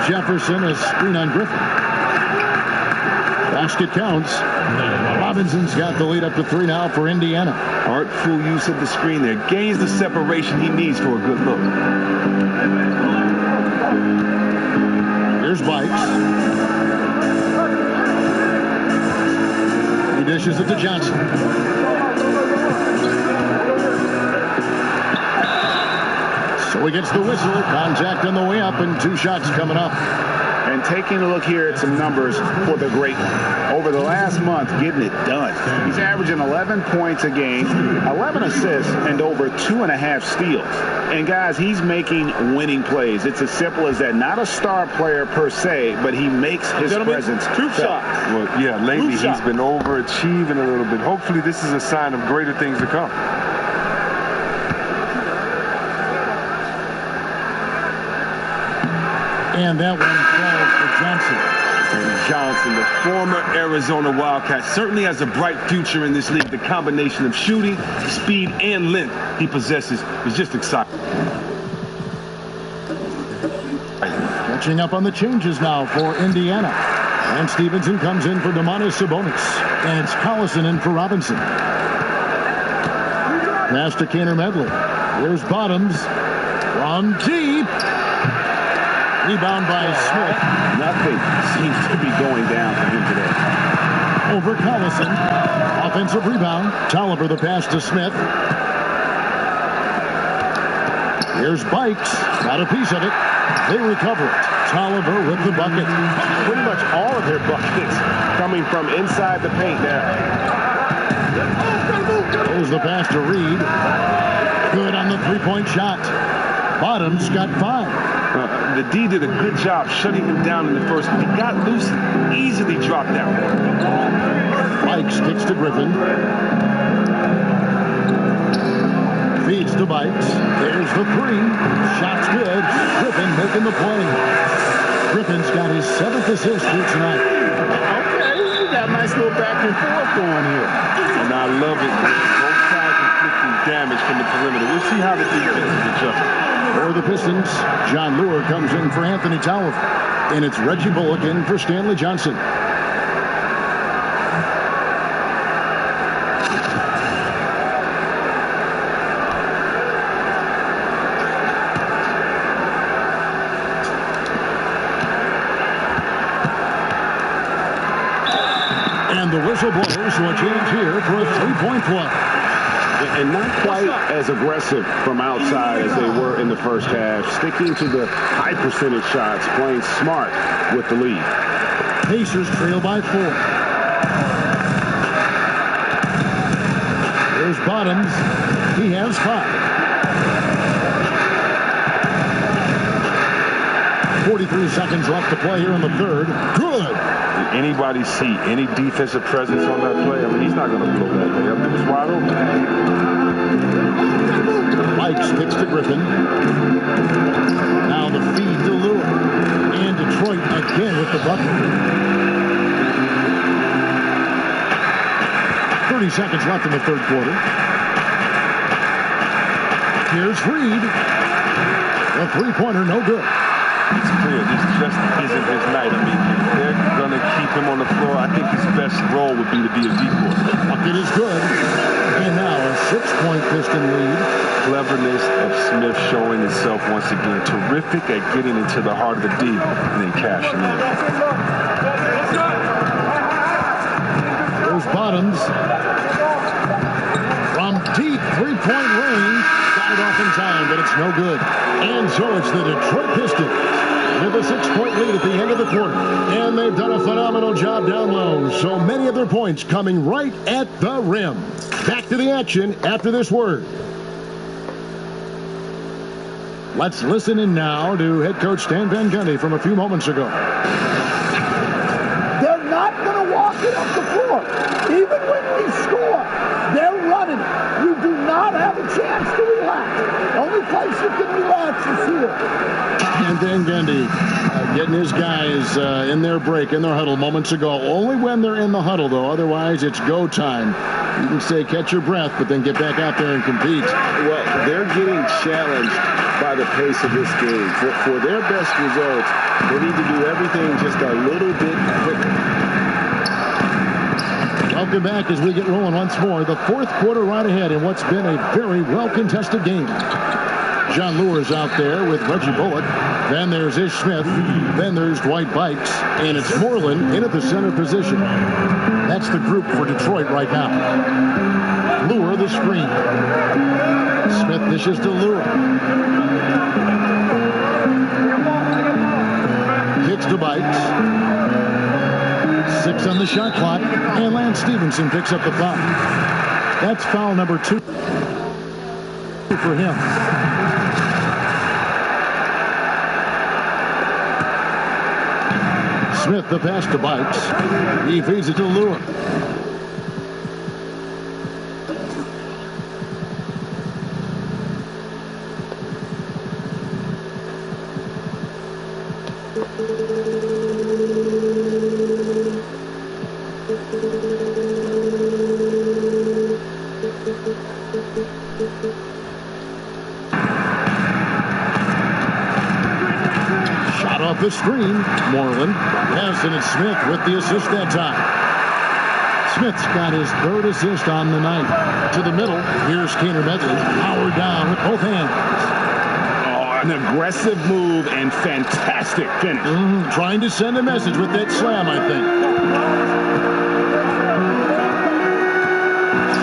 Jefferson, a screen on Griffin. Basket counts. Robinson's got the lead up to 3 now for Indiana. Artful use of the screen there. Gains the separation he needs for a good look. Here's Bikes. He dishes it to Johnson. So he gets the whistle. Contact on the way up and 2 shots coming up. And taking a look here at some numbers for the great one. Over the last month, getting it done. He's averaging 11 points a game, 11 assists, and over 2.5 steals. And guys, he's making winning plays. It's as simple as that. Not a star player per se, but he makes his presence. 2 shots. Well, yeah, lately he's been overachieving a little bit. Hopefully this is a sign of greater things to come. And that one falls for Johnson. And Johnson, the former Arizona Wildcat, certainly has a bright future in this league. The combination of shooting, speed, and length he possesses is just exciting. Catching up on the changes now for Indiana. And Stevenson comes in for Domantas Sabonis. And it's Collison in for Robinson. Pass to Kaner Medley. Here's Bottoms. From deep. Rebound by Smith. Nothing seems to be going down for him today. Over Collison. Offensive rebound. Tolliver the pass to Smith. Here's Bikes. Got a piece of it. They recover it. Tolliver with the bucket. Pretty much all of their buckets coming from inside the paint now. There's the pass to Reed. Good on the three-point shot. Bottoms got 5. The D did a good job shutting him down in the first. He got loose, easily dropped that one. Bikes kicks to Griffin. Feeds to Bikes. There's the 3. Shot's good. Griffin making the play. Griffin's got his 7th assist here tonight. Okay, you got a nice little back and forth going here. And I love it. Both sides inflicting damage from the perimeter. We'll see how the defense is adjusted. For the Pistons, John Lure comes in for Anthony Tolliver. And it's Reggie Bullock in for Stanley Johnson. the whistle blows, so a chance here for a three-point play. And not quite as aggressive from outside as they were in the first half. Sticking to the high percentage shots, playing smart with the lead. Pacers trail by 4. There's Bottoms. He has 5. 43 seconds left to play here in the third. Good. Anybody see any defensive presence on that play? I mean, he's not going to blow that way up. It was wide open. Mike sticks to Griffin. Now the feed to Lure. And Detroit again with the bucket. 30 seconds left in the third quarter. Here's Reed. A three-pointer, no good. It's clear this just isn't his night. I mean, they're going to keep him on the floor. I think his best role would be to be a decoy. Bucket is good. And now a 6-point Piston lead. Cleverness of Smith showing itself once again. Terrific at getting into the heart of the D and then cashing in. There's Bottoms. From deep three-point range. Got it off in time, but it's no good. And so it's the Detroit Pistons with a 6-point lead at the end of the quarter. And they've done a phenomenal job down low. So many of their points coming right at the rim. Back to the action after this word. Let's listen in now to head coach Stan Van Gundy from a few moments ago. They're not going to walk it up the floor. Even when we score, they're running. You do not have a chance to relax. The only place you can relax is here. And Van Gundy getting his guys in their break, in their huddle moments ago. Only when they're in the huddle, though. Otherwise, it's go time. You can say catch your breath, but then get back out there and compete. Well, they're getting challenged by the pace of this game. For their best results, they need to do everything just a little bit quicker. Welcome back as we get rolling once more. The fourth quarter right ahead in what's been a very well-contested game. John Lure's out there with Reggie Bullock. Then there's Ish Smith. Then there's Dwight Bikes. And it's Moreland in at the center position. That's the group for Detroit right now. Lure the screen. Smith dishes to Lure. Kicks to Bikes. 6 on the shot clock. And Lance Stevenson picks up the foul. That's foul number 2 for him. Smith the pass to Bikes. He feeds it to Lure. Shot off the screen. Moreland. Yes, and it's Smith with the assist that time. Smith's got his third assist on the night. To the middle. Here's Kaner Medley. Power down with both hands. An aggressive move and fantastic finish. Trying to send a message with that slam, I think.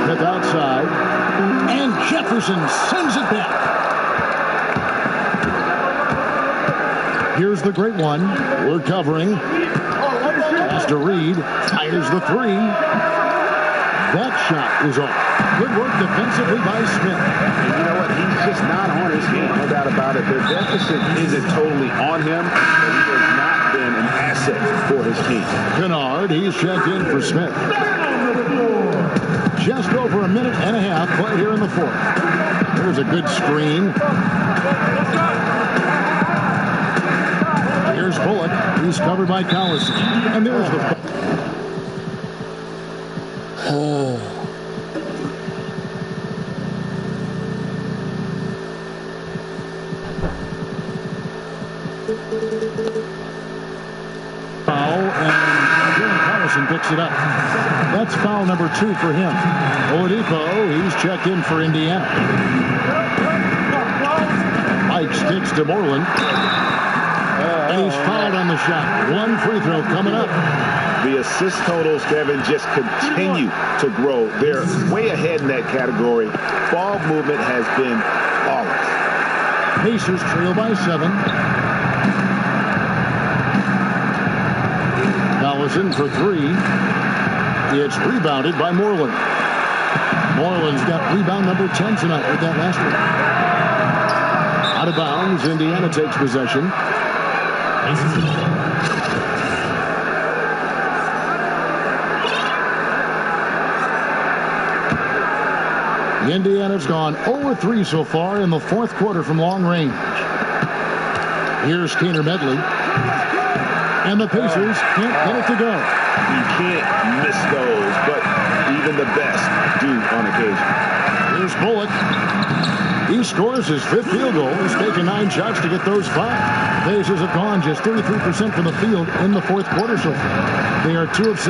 Smith outside. And Jefferson sends it back. Here's the great one. We're covering. Pass to Reed. Fires the 3. That shot is off. Good work defensively by Smith. And you know what? He's just not on his game. No doubt about it. Their deficit isn't totally on him, but he has not been an asset for his team. Kennard, he's checked in for Smith. Just over a minute and a half play here in the fourth. There's a good screen. Here's Bullock. He's covered by Collison. And there's the... foul, and Jim Collison picks it up. That's foul number 2 for him. Oladipo, he's checked in for Indiana. Mike sticks to Moreland. And he's fouled on the shot. One free throw coming up. The assist totals, Kevin, just continue to grow. They're way ahead in that category. Ball movement has been flawless. Pacers trail by 7. Collison for 3. It's rebounded by Moreland. Moreland's got rebound number 10 tonight with that last one. Out of bounds, Indiana takes possession. Indiana's gone 0-3 so far in the fourth quarter from long range. Here's Kaner Medley. And the Pacers can't get it to go. You can't miss those, but even the best do on occasion. Here's Bullock. He scores his 5th field goal. He's taken 9 shots to get those 5. Pacers have gone just 33% from the field in the fourth quarter so far. They are 2 of 6.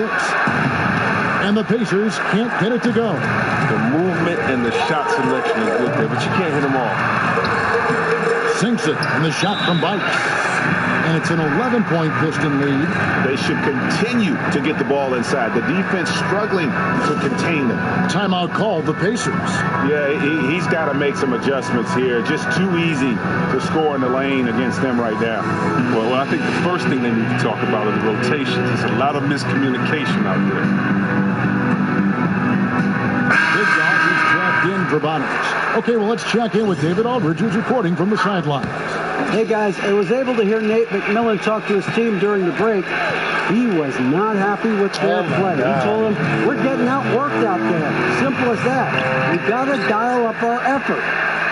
And the Pacers can't get it to go. The movement and the shot selection is good there, but you can't hit them all. Sinks it, and the shot from Bites. And it's an 11-point Piston lead. They should continue to get the ball inside. The defense struggling to contain them. Timeout called the Pacers. Yeah, he's got to make some adjustments here. Just too easy to score in the lane against them right now. Well, I think the first thing they need to talk about is the rotations. There's a lot of miscommunication out there. Big Dog is trapped in for Bonnies. Okay, well, let's check in with David Aldridge, who's reporting from the sidelines. Hey, guys, I was able to hear Nate McMillan talk to his team during the break. He was not happy with their play. He told them, we're getting outworked out there. Simple as that. We've got to dial up our effort.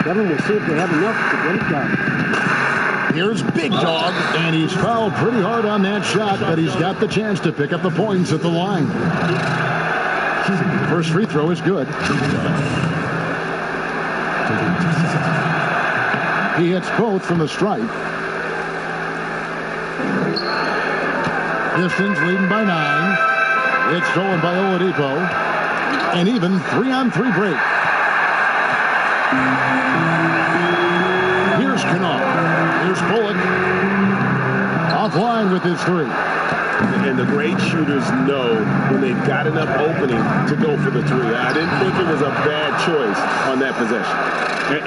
Kevin, we'll see if they have enough to get it done. Here's Big Dog, and he's fouled pretty hard on that shot, but he's got the chance to pick up the points at the line. First free throw is good. He hits both from the stripe. Pistons leading by 9. It's stolen by Oladipo. And even 3-on-3 break. Here's Kennard. Here's Bullock. Offline with his 3. And the great shooters know when they've got enough opening to go for the 3. I didn't think it was a bad choice on that possession.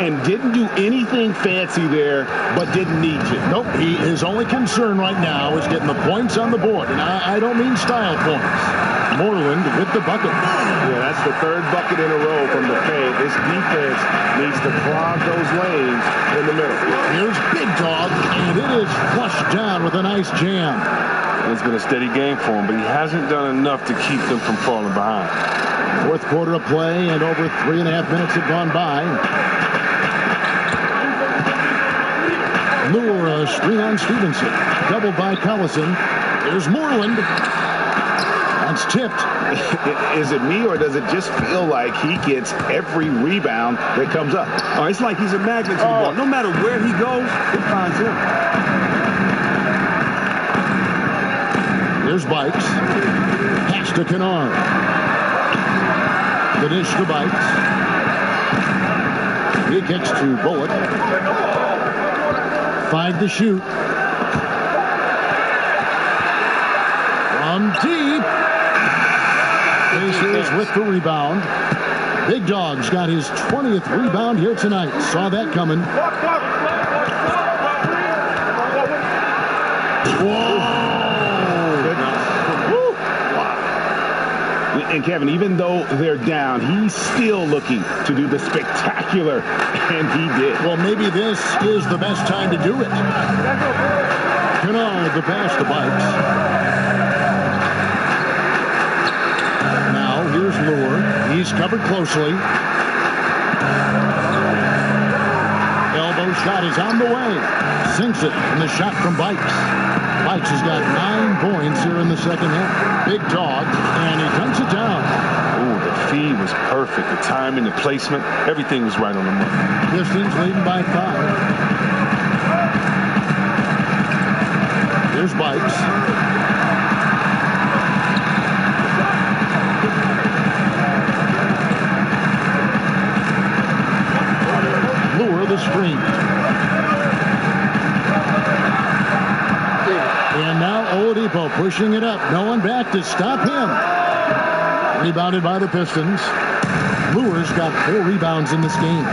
And didn't do anything fancy there, but didn't need to. Nope, his only concern right now is getting the points on the board. And I don't mean style points. Moreland with the bucket. Yeah, that's the 3rd bucket in a row from the paint. This defense needs to clog those lanes in the middle. Here's Big Dog, and it is flushed down with a nice jam. It's been a steady game for him, but he hasn't done enough to keep them from falling behind. Fourth quarter of play, and over 3.5 minutes have gone by. Lure, screen on Stevenson. Doubled by Collison. There's Moreland. That's tipped. Is it me, or does it just feel like he gets every rebound that comes up? Oh, it's like he's a magnet to the ball. No matter where he goes, it finds him. There's Bikes. Pass to Kennard. The dish to Bikes. He kicks to Bullock. 5 to shoot. From deep. Pacers with the rebound. Big Dog's got his 20th rebound here tonight. Saw that coming. Whoa! And Kevin, even though they're down, he's still looking to do the spectacular, and he did. Well, maybe this is the best time to do it. Kennard, the pass to Bikes. Now, here's Lure. He's covered closely. Elbow shot is on the way. Sinks it, and the shot from Bikes. Bikes has got 9 points here in the second half. Big Dog, and he dunks it down. Ooh, the feed was perfect. The timing, the placement, everything was right on the money. Pistons leading by 5. Here's Bikes. Lure the screen. Oladipo pushing it up. No one back to stop him. Rebounded by the Pistons. Lures got 4 rebounds in this game.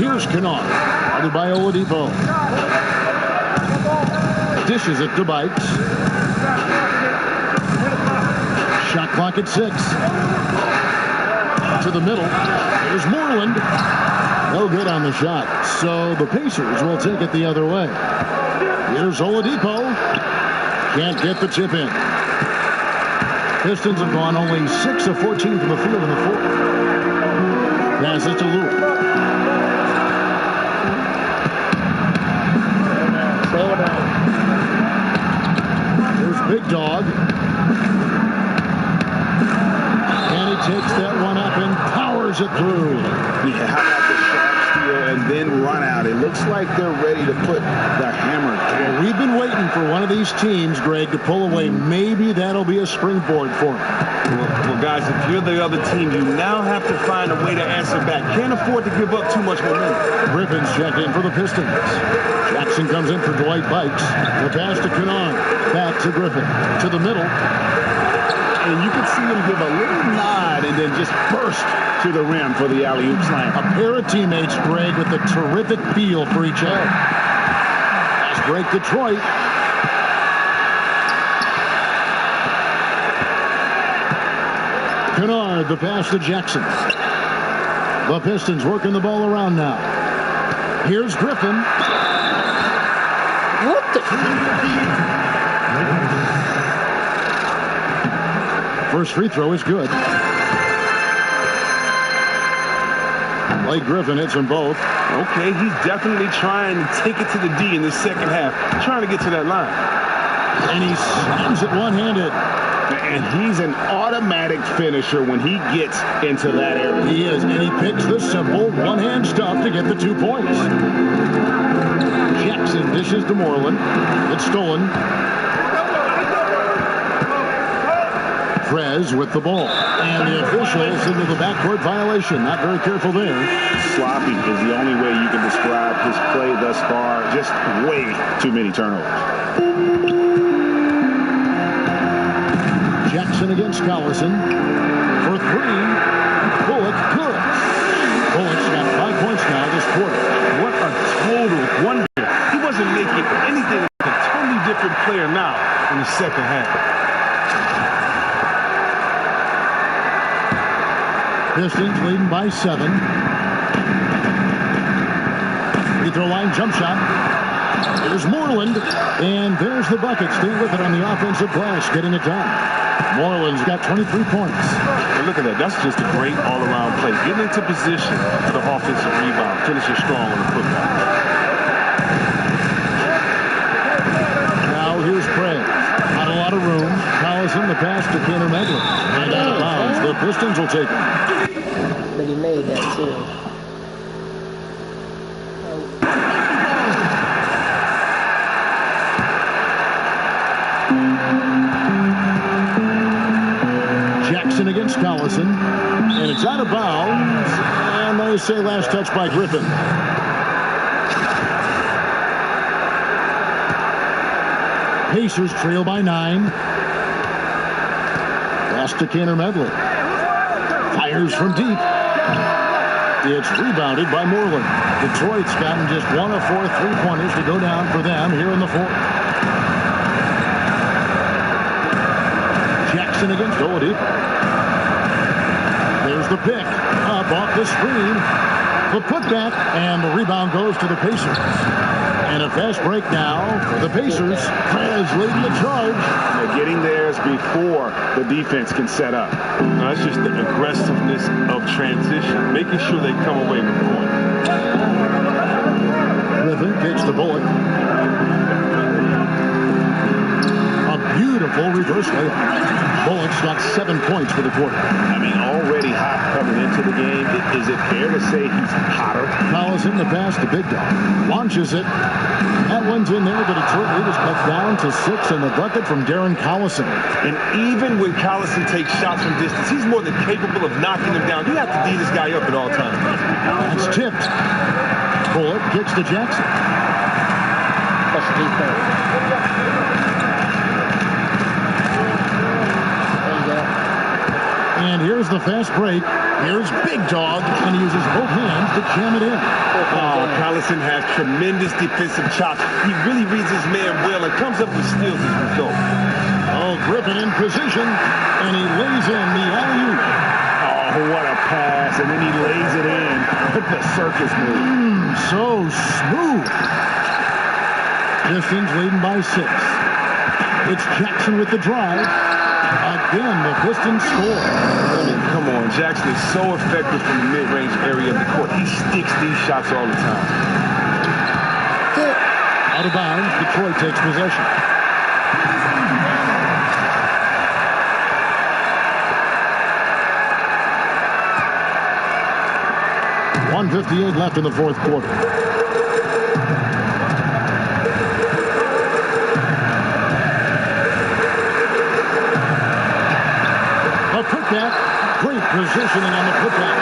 Here's Kennard. Guarded by Oladipo. Dishes it to Bites. Shot clock at 6. To the middle. There's Moreland. No good on the shot. So the Pacers will take it the other way. Here's Oladipo. Can't get the tip in. Pistons have gone only 6 of 14 from the field in the fourth. Pass it to Lue. There's Big Dog. And he takes that one up and powers it through. Yeah, how about the sharp steal and then run out? It looks like they're ready to put the hammer down. Well, we've been waiting for one of these teams, Greg, to pull away. Maybe that'll be a springboard for them. Well, guys, if you're the other team, you now have to find a way to answer back. Can't afford to give up too much momentum. Griffin's checked in for the Pistons. Jackson comes in for Dwight Bikes. The pass to Kennard. Back to Griffin. To the middle. And you can see him give a little nod and then just burst to the rim for the alley-oop slam. A pair of teammates, Greg, with a terrific feel for each other. Fast break Detroit. Kennard, the pass to Jackson. The Pistons working the ball around now. Here's Griffin. What the? First free throw is good. Blake Griffin hits them both. Okay, he's definitely trying to take it to the D in the second half. Trying to get to that line. And he slams it one-handed. And he's an automatic finisher when he gets into that area. He is, and he picks the simple one-hand stuff to get the 2 points. Jackson dishes to Moreland. It's stolen. Prez with the ball. And the officials into the backcourt violation. Not very careful there. Sloppy is the only way you can describe his play thus far. Just way too many turnovers. Jackson against Collison. For 3. Bullock good. Bullock's got 5 points now this quarter. What a total wonder. He wasn't making anything like a totally different player now in the second half. Pistons leading by 7. Free throw line jump shot. There's Moreland, and there's the bucket. Stay with it on the offensive glass, getting it done. Moreland's got 23 points. And look at that. That's just a great all-around play. Getting into position for the offensive rebound, finishing strong on the football. Now here's Prez. Not a lot of room. Collison, the pass to Kaner Medley. And out of bounds. The Pistons will take it. But he made that too. Jackson against Collison. And it's out of bounds. And they say last touch by Griffin. Pacers trail by 9. Pass to Kaner Medley. Fires from deep. It's rebounded by Moreland. Detroit's gotten just 1 of 4 3-pointers to go down for them here in the fourth. Jackson against Oladipo. There's the pick. Up off the screen. The putback, and the rebound goes to the Pacers. And a fast break now for the Pacers. Prez leading the charge. They're getting theirs before the defense can set up. Now, that's just the aggressiveness of transition, making sure they come away with the point. Griffin kicks the Bullock. A beautiful reverse layup. Bullock's got 7 points for the quarter. I mean, already hot coming into the game. Is it fair to say he's hotter? Collison the pass to Big Dog. Launches it. That one's in there. The Detroit lead is cut down to 6, and the bucket from Darren Collison. And even when Collison takes shots from distance, he's more than capable of knocking them down. You have to D this guy up at all times. That's tipped. Bullock kicks to Jackson. special defense. And here's the fast break. Here's Big Dog, and he uses both hands to jam it in. Collison has tremendous defensive chops. He really reads his man well and comes up with steals as a result. Oh, Griffin in position, and he lays in the alley-oop. Oh, what a pass, and then he lays it in with the circus move. So smooth. Pistons leading by 6. It's Jackson with the drive. Again, the Pistons score. Come on, Jackson is so effective from the mid-range area of the court. He sticks these shots all the time. Out of bounds, Detroit takes possession. .158 left in the fourth quarter. A putback. Great positioning on the putback.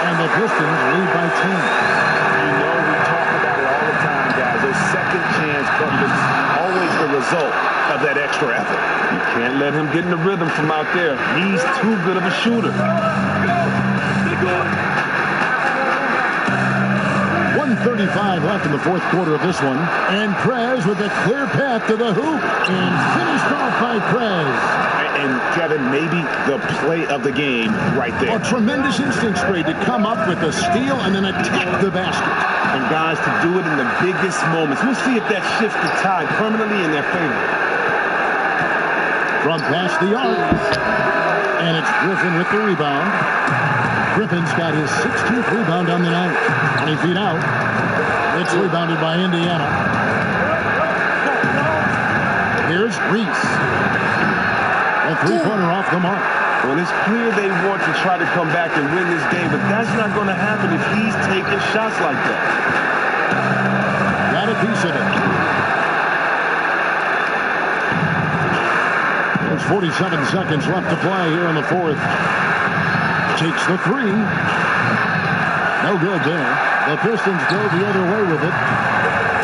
And the Pistons lead by 10. You know, we talk about it all the time, guys. Those second chance buckets, always the result of that extra effort. You can't let him get in the rhythm from out there. He's too good of a shooter. 1:35 left in the fourth quarter of this one. And Prez with a clear path to the hoop. And finished off by Prez. And Kevin, maybe the play of the game right there. A tremendous instinct trade to come up with a steal and then attack the basket. And guys, to do it in the biggest moments. We'll see if that shifts the tide permanently in their favor. From past the arc. And it's Griffin with the rebound. Griffin's got his 16th rebound on the night. 20 feet out. It's rebounded by Indiana. Here's Reese. A three-pointer off the mark. Well, it's clear they want to try to come back and win this game, but that's not going to happen if he's taking shots like that. Got a piece of it. There's 47 seconds left to play here in the fourth. Takes the three. No good there. The Pistons go the other way with it.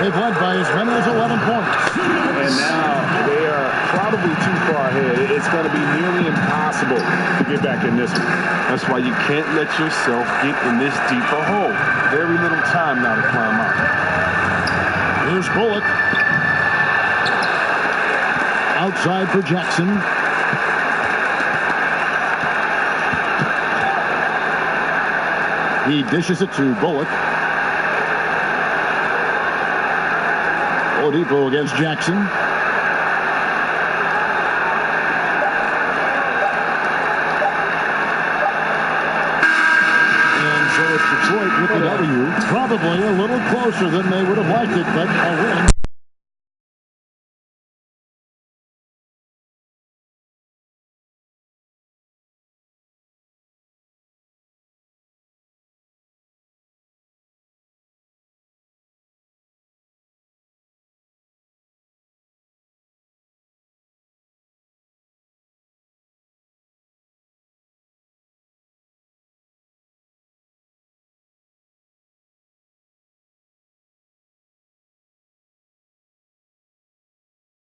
They've led by as many as 11 points. And now they are probably too far ahead. It's going to be nearly impossible to get back in this one. That's why you can't let yourself get in this deeper hole. Very little time now to climb out. Here's Bullock. Outside for Jackson. He dishes it to Bullock. Oladipo against Jackson. And so it's Detroit with the W. Probably a little closer than they would have liked it, but a win.